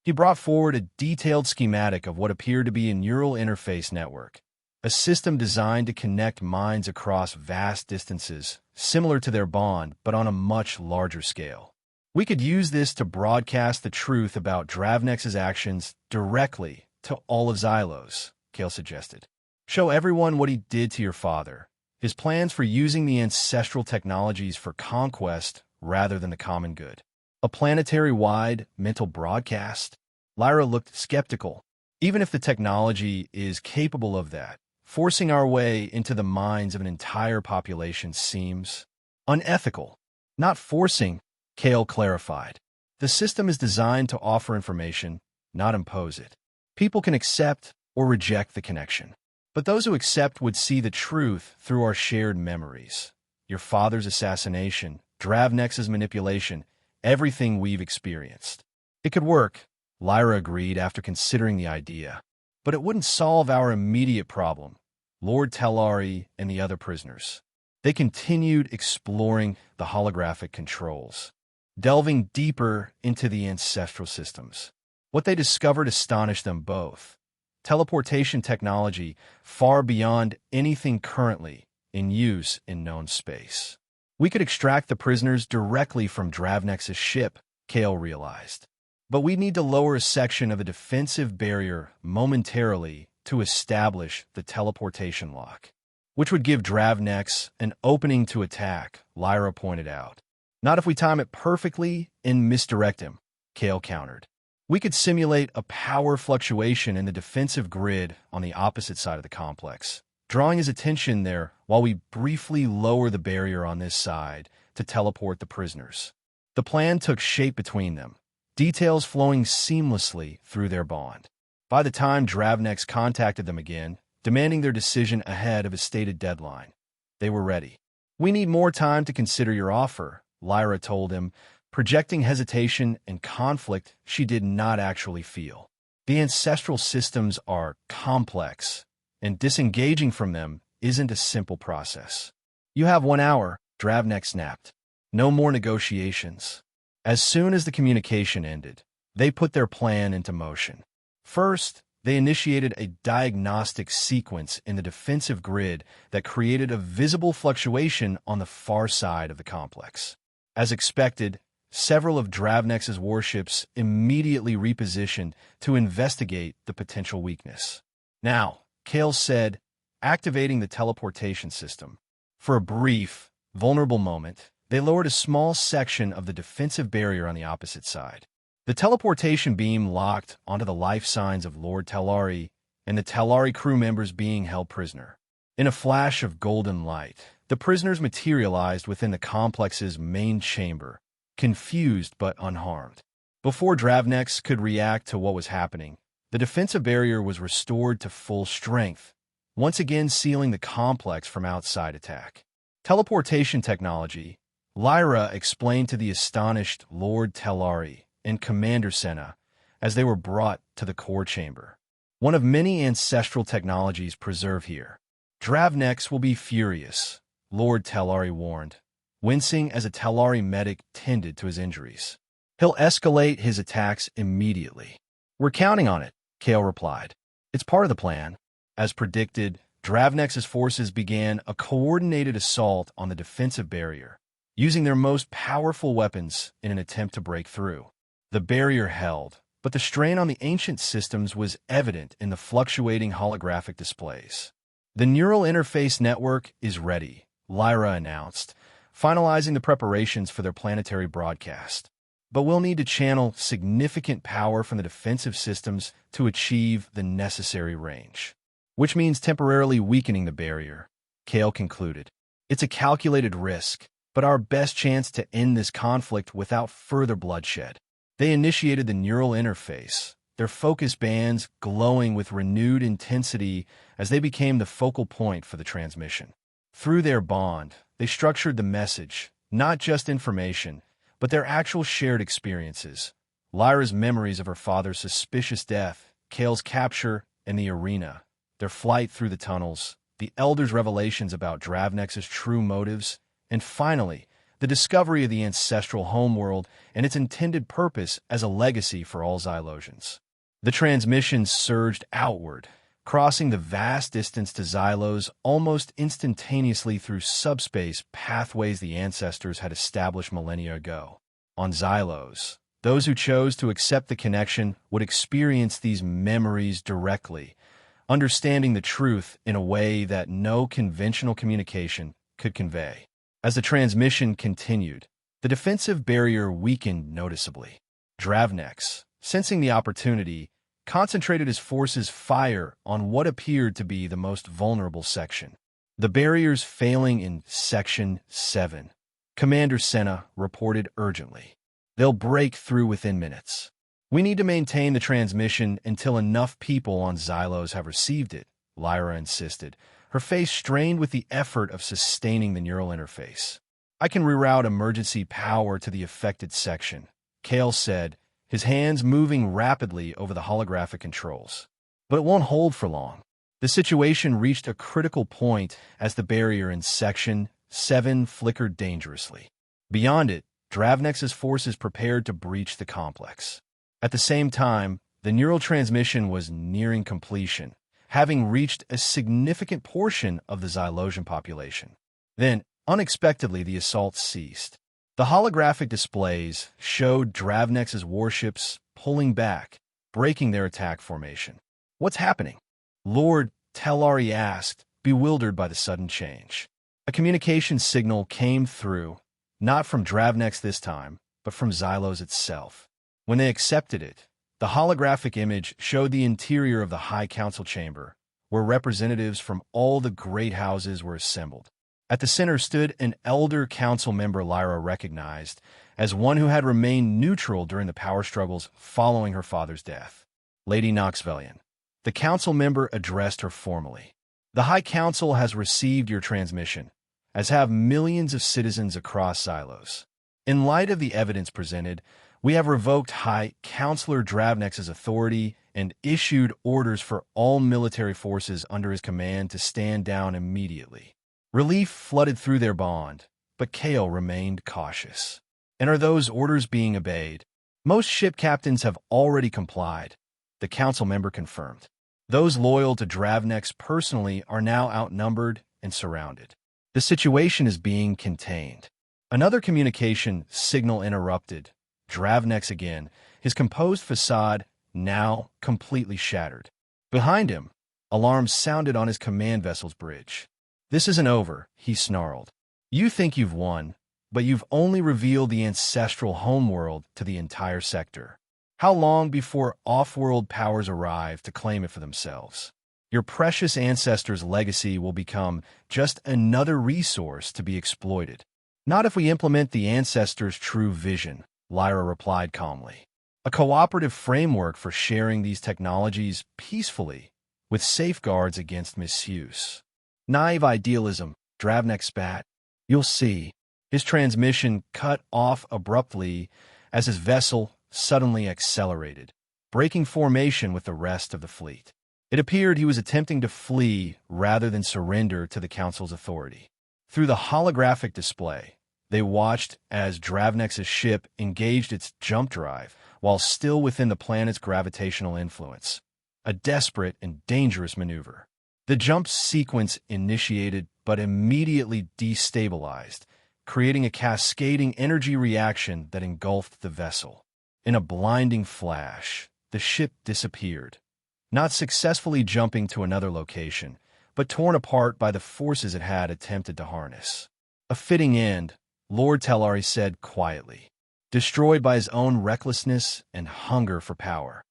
He brought forward a detailed schematic of what appeared to be a neural interface network, a system designed to connect minds across vast distances, similar to their bond, but on a much larger scale. We could use this to broadcast the truth about Dravnex's actions directly to all of Xylos, Kale suggested. Show everyone what he did to your father, his plans for using the ancestral technologies for conquest rather than the common good. A planetary-wide mental broadcast? Lyra looked skeptical. Even if the technology is capable of that, forcing our way into the minds of an entire population seems unethical. Not forcing, Kale clarified. The system is designed to offer information, not impose it. People can accept or reject the connection. But those who accept would see the truth through our shared memories. Your father's assassination, Dravnex's manipulation, everything we've experienced. It could work, Lyra agreed after considering the idea. But it wouldn't solve our immediate problem, Lord Tellari and the other prisoners. They continued exploring the holographic controls, delving deeper into the ancestral systems. What they discovered astonished them both. Teleportation technology far beyond anything currently in use in known space. We could extract the prisoners directly from Dravnex's ship, Kale realized. But we need to lower a section of a defensive barrier momentarily to establish the teleportation lock, which would give Dravnex an opening to attack, Lyra pointed out. Not if we time it perfectly and misdirect him, Kale countered. We could simulate a power fluctuation in the defensive grid on the opposite side of the complex, drawing his attention there while we briefly lower the barrier on this side to teleport the prisoners. The plan took shape between them, details flowing seamlessly through their bond. By the time Dravnex contacted them again, demanding their decision ahead of his stated deadline, they were ready. We need more time to consider your offer, Lyra told him, projecting hesitation and conflict she did not actually feel. The ancestral systems are complex, and disengaging from them isn't a simple process. You have 1 hour, Dravnex snapped. No more negotiations. As soon as the communication ended, they put their plan into motion. First, they initiated a diagnostic sequence in the defensive grid that created a visible fluctuation on the far side of the complex. As expected, several of Dravnex's warships immediately repositioned to investigate the potential weakness. Now, Kale said, activating the teleportation system. For a brief, vulnerable moment, they lowered a small section of the defensive barrier on the opposite side. The teleportation beam locked onto the life signs of Lord Tellari and the Tellari crew members being held prisoner. In a flash of golden light, the prisoners materialized within the complex's main chamber, confused but unharmed. Before Dravnex could react to what was happening, the defensive barrier was restored to full strength, once again sealing the complex from outside attack. Teleportation technology, Lyra explained to the astonished Lord Tellari and Commander Senna as they were brought to the core chamber. One of many ancestral technologies preserved here. Dravnex will be furious, Lord Tellari warned, wincing as a Tellari medic tended to his injuries. He'll escalate his attacks immediately. We're counting on it, Kale replied. It's part of the plan. As predicted, Dravnex's forces began a coordinated assault on the defensive barrier, using their most powerful weapons in an attempt to break through. The barrier held, but the strain on the ancient systems was evident in the fluctuating holographic displays. The neural interface network is ready, Lyra announced, finalizing the preparations for their planetary broadcast. But we'll need to channel significant power from the defensive systems to achieve the necessary range, which means temporarily weakening the barrier, Kale concluded. It's a calculated risk, but our best chance to end this conflict without further bloodshed. They initiated the neural interface, their focus bands glowing with renewed intensity as they became the focal point for the transmission. Through their bond, They structured the message, not just information, but their actual shared experiences. Lyra's memories of her father's suspicious death, Kale's capture in the arena, their flight through the tunnels, the Elder's revelations about Dravnex's true motives, and finally, the discovery of the ancestral homeworld and its intended purpose as a legacy for all Xylosians. The transmissions surged outward, crossing the vast distance to Xylos almost instantaneously through subspace pathways the ancestors had established millennia ago. On Xylos, those who chose to accept the connection would experience these memories directly, understanding the truth in a way that no conventional communication could convey. As the transmission continued, the defensive barrier weakened noticeably. Dravnex, sensing the opportunity, concentrated his forces' fire on what appeared to be the most vulnerable section. The barriers failing in Section 7. Commander Senna reported urgently. They'll break through within minutes. We need to maintain the transmission until enough people on Xylos have received it, Lyra insisted, her face strained with the effort of sustaining the neural interface. I can reroute emergency power to the affected section, Kale said, his hands moving rapidly over the holographic controls. But it won't hold for long. The situation reached a critical point as the barrier in Section 7 flickered dangerously. Beyond it, Dravnex's forces prepared to breach the complex. At the same time, the neural transmission was nearing completion, having reached a significant portion of the Xylosian population. Then, unexpectedly, the assault ceased. The holographic displays showed Dravnex's warships pulling back, breaking their attack formation. What's happening? Lord Telari asked, bewildered by the sudden change. A communication signal came through, not from Dravnex this time, but from Xylos itself. When they accepted it, the holographic image showed the interior of the High Council chamber, where representatives from all the great houses were assembled. At the center stood an elder council member Lyra recognized as one who had remained neutral during the power struggles following her father's death. Lady Knoxvelian. The council member addressed her formally. The High Council has received your transmission, as have millions of citizens across Xylos. In light of the evidence presented, we have revoked High Counselor Dravnex's authority and issued orders for all military forces under his command to stand down immediately. Relief flooded through their bond, but Kale remained cautious. And are those orders being obeyed? Most ship captains have already complied, the council member confirmed. Those loyal to Dravnex personally are now outnumbered and surrounded. The situation is being contained. Another communication signal interrupted. Dravnex again, his composed facade now completely shattered. Behind him, alarms sounded on his command vessel's bridge. This isn't over, he snarled. You think you've won, but you've only revealed the ancestral homeworld to the entire sector. How long before off-world powers arrive to claim it for themselves? Your precious ancestors' legacy will become just another resource to be exploited. Not if we implement the ancestors' true vision, Lyra replied calmly. A cooperative framework for sharing these technologies peacefully, with safeguards against misuse. Naive idealism, Dravnex spat. You'll see. His transmission cut off abruptly as his vessel suddenly accelerated, breaking formation with the rest of the fleet. It appeared he was attempting to flee rather than surrender to the Council's authority. Through the holographic display, they watched as Dravnex's ship engaged its jump drive while still within the planet's gravitational influence. A desperate and dangerous maneuver. The jump sequence initiated but immediately destabilized, creating a cascading energy reaction that engulfed the vessel. In a blinding flash, the ship disappeared, not successfully jumping to another location, but torn apart by the forces it had attempted to harness. A fitting end, Lord Telari said quietly, destroyed by his own recklessness and hunger for power.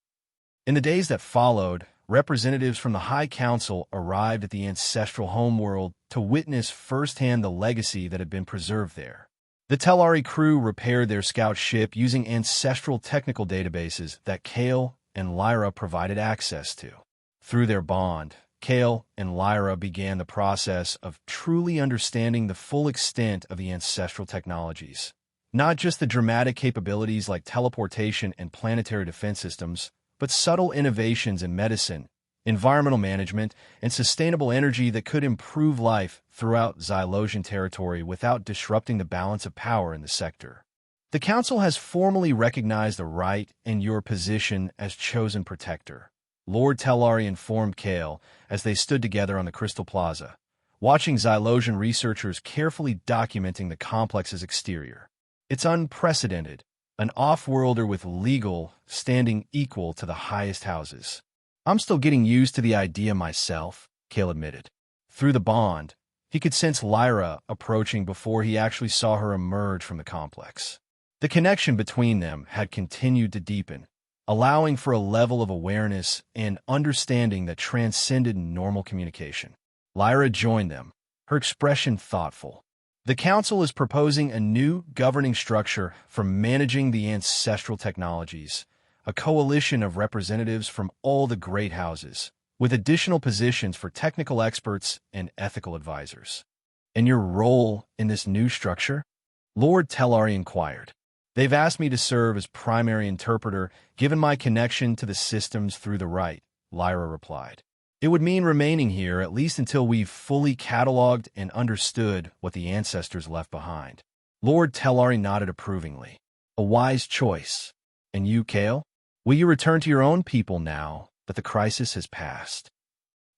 In the days that followed, representatives from the High Council arrived at the ancestral homeworld to witness firsthand the legacy that had been preserved there. The Telari crew repaired their scout ship using ancestral technical databases that Kale and Lyra provided access to. Through their bond, Kale and Lyra began the process of truly understanding the full extent of the ancestral technologies. Not just the dramatic capabilities like teleportation and planetary defense systems, but subtle innovations in medicine, environmental management, and sustainable energy that could improve life throughout Xylosian territory without disrupting the balance of power in the sector. The Council has formally recognized the right and your position as chosen protector, Lord Tellari informed Kale as they stood together on the Crystal Plaza, watching Xylosian researchers carefully documenting the complex's exterior. It's unprecedented, an off-worlder with legal standing equal to the highest houses. I'm still getting used to the idea myself, Kale admitted. Through the bond, he could sense Lyra approaching before he actually saw her emerge from the complex. The connection between them had continued to deepen, allowing for a level of awareness and understanding that transcended normal communication. Lyra joined them, her expression thoughtful. The Council is proposing a new governing structure for managing the ancestral technologies, a coalition of representatives from all the great houses, with additional positions for technical experts and ethical advisors. And your role in this new structure? Lord Tellari inquired. They've asked me to serve as primary interpreter, given my connection to the systems through the right, Lyra replied. It would mean remaining here at least until we've fully cataloged and understood what the ancestors left behind. Lord Tellari nodded approvingly. A wise choice. And you, Kale? Will you return to your own people now that the crisis has passed?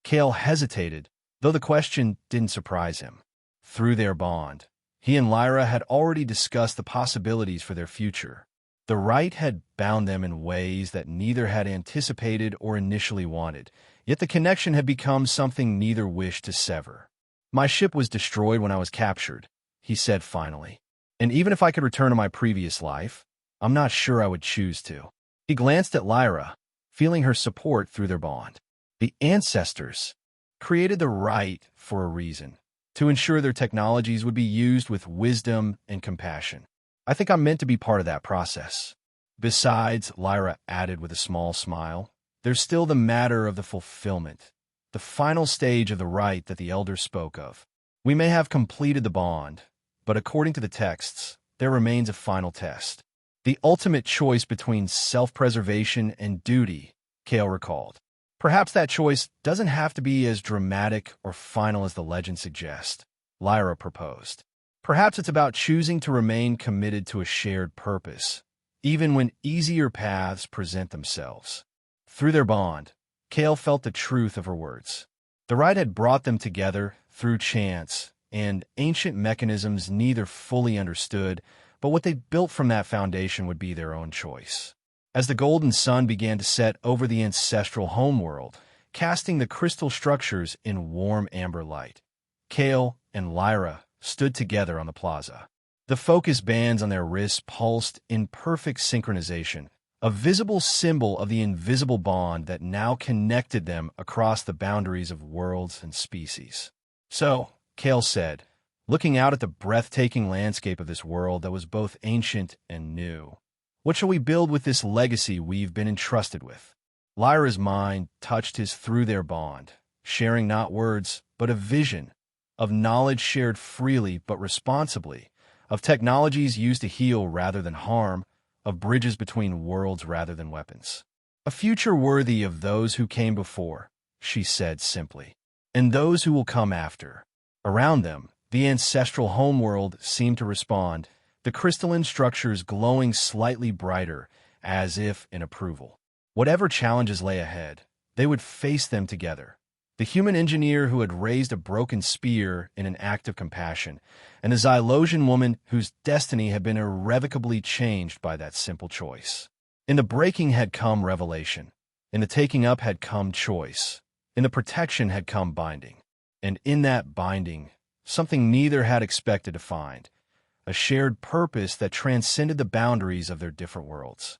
Kale hesitated, though the question didn't surprise him. Through their bond, he and Lyra had already discussed the possibilities for their future. The right had bound them in ways that neither had anticipated or initially wanted, yet the connection had become something neither wished to sever. My ship was destroyed when I was captured, he said finally. And even if I could return to my previous life, I'm not sure I would choose to. He glanced at Lyra, feeling her support through their bond. The ancestors created the right for a reason, to ensure their technologies would be used with wisdom and compassion. I think I'm meant to be part of that process. Besides, Lyra added with a small smile, there's still the matter of the fulfillment, the final stage of the rite that the elders spoke of. We may have completed the bond, but according to the texts, there remains a final test. The ultimate choice between self-preservation and duty, Kale recalled. Perhaps that choice doesn't have to be as dramatic or final as the legend suggests, Lyra proposed. Perhaps it's about choosing to remain committed to a shared purpose, even when easier paths present themselves. Through their bond, Kale felt the truth of her words. The rite had brought them together through chance and ancient mechanisms neither fully understood, but what they built from that foundation would be their own choice. As the golden sun began to set over the ancestral homeworld, casting the crystal structures in warm amber light, Kale and Lyra stood together on the plaza. The focus bands on their wrists pulsed in perfect synchronization, a visible symbol of the invisible bond that now connected them across the boundaries of worlds and species. So, Kale said, looking out at the breathtaking landscape of this world that was both ancient and new, what shall we build with this legacy we've been entrusted with? Lyra's mind touched his through their bond, sharing not words, but a vision, of knowledge shared freely but responsibly, of technologies used to heal rather than harm, of bridges between worlds rather than weapons. A future worthy of those who came before, she said simply, and those who will come after. Around them, the ancestral homeworld seemed to respond, the crystalline structures glowing slightly brighter, as if in approval. Whatever challenges lay ahead, they would face them together. The human engineer who had raised a broken spear in an act of compassion, and the Xylosian woman whose destiny had been irrevocably changed by that simple choice. In the breaking had come revelation. In the taking up had come choice. In the protection had come binding. And in that binding, something neither had expected to find, a shared purpose that transcended the boundaries of their different worlds.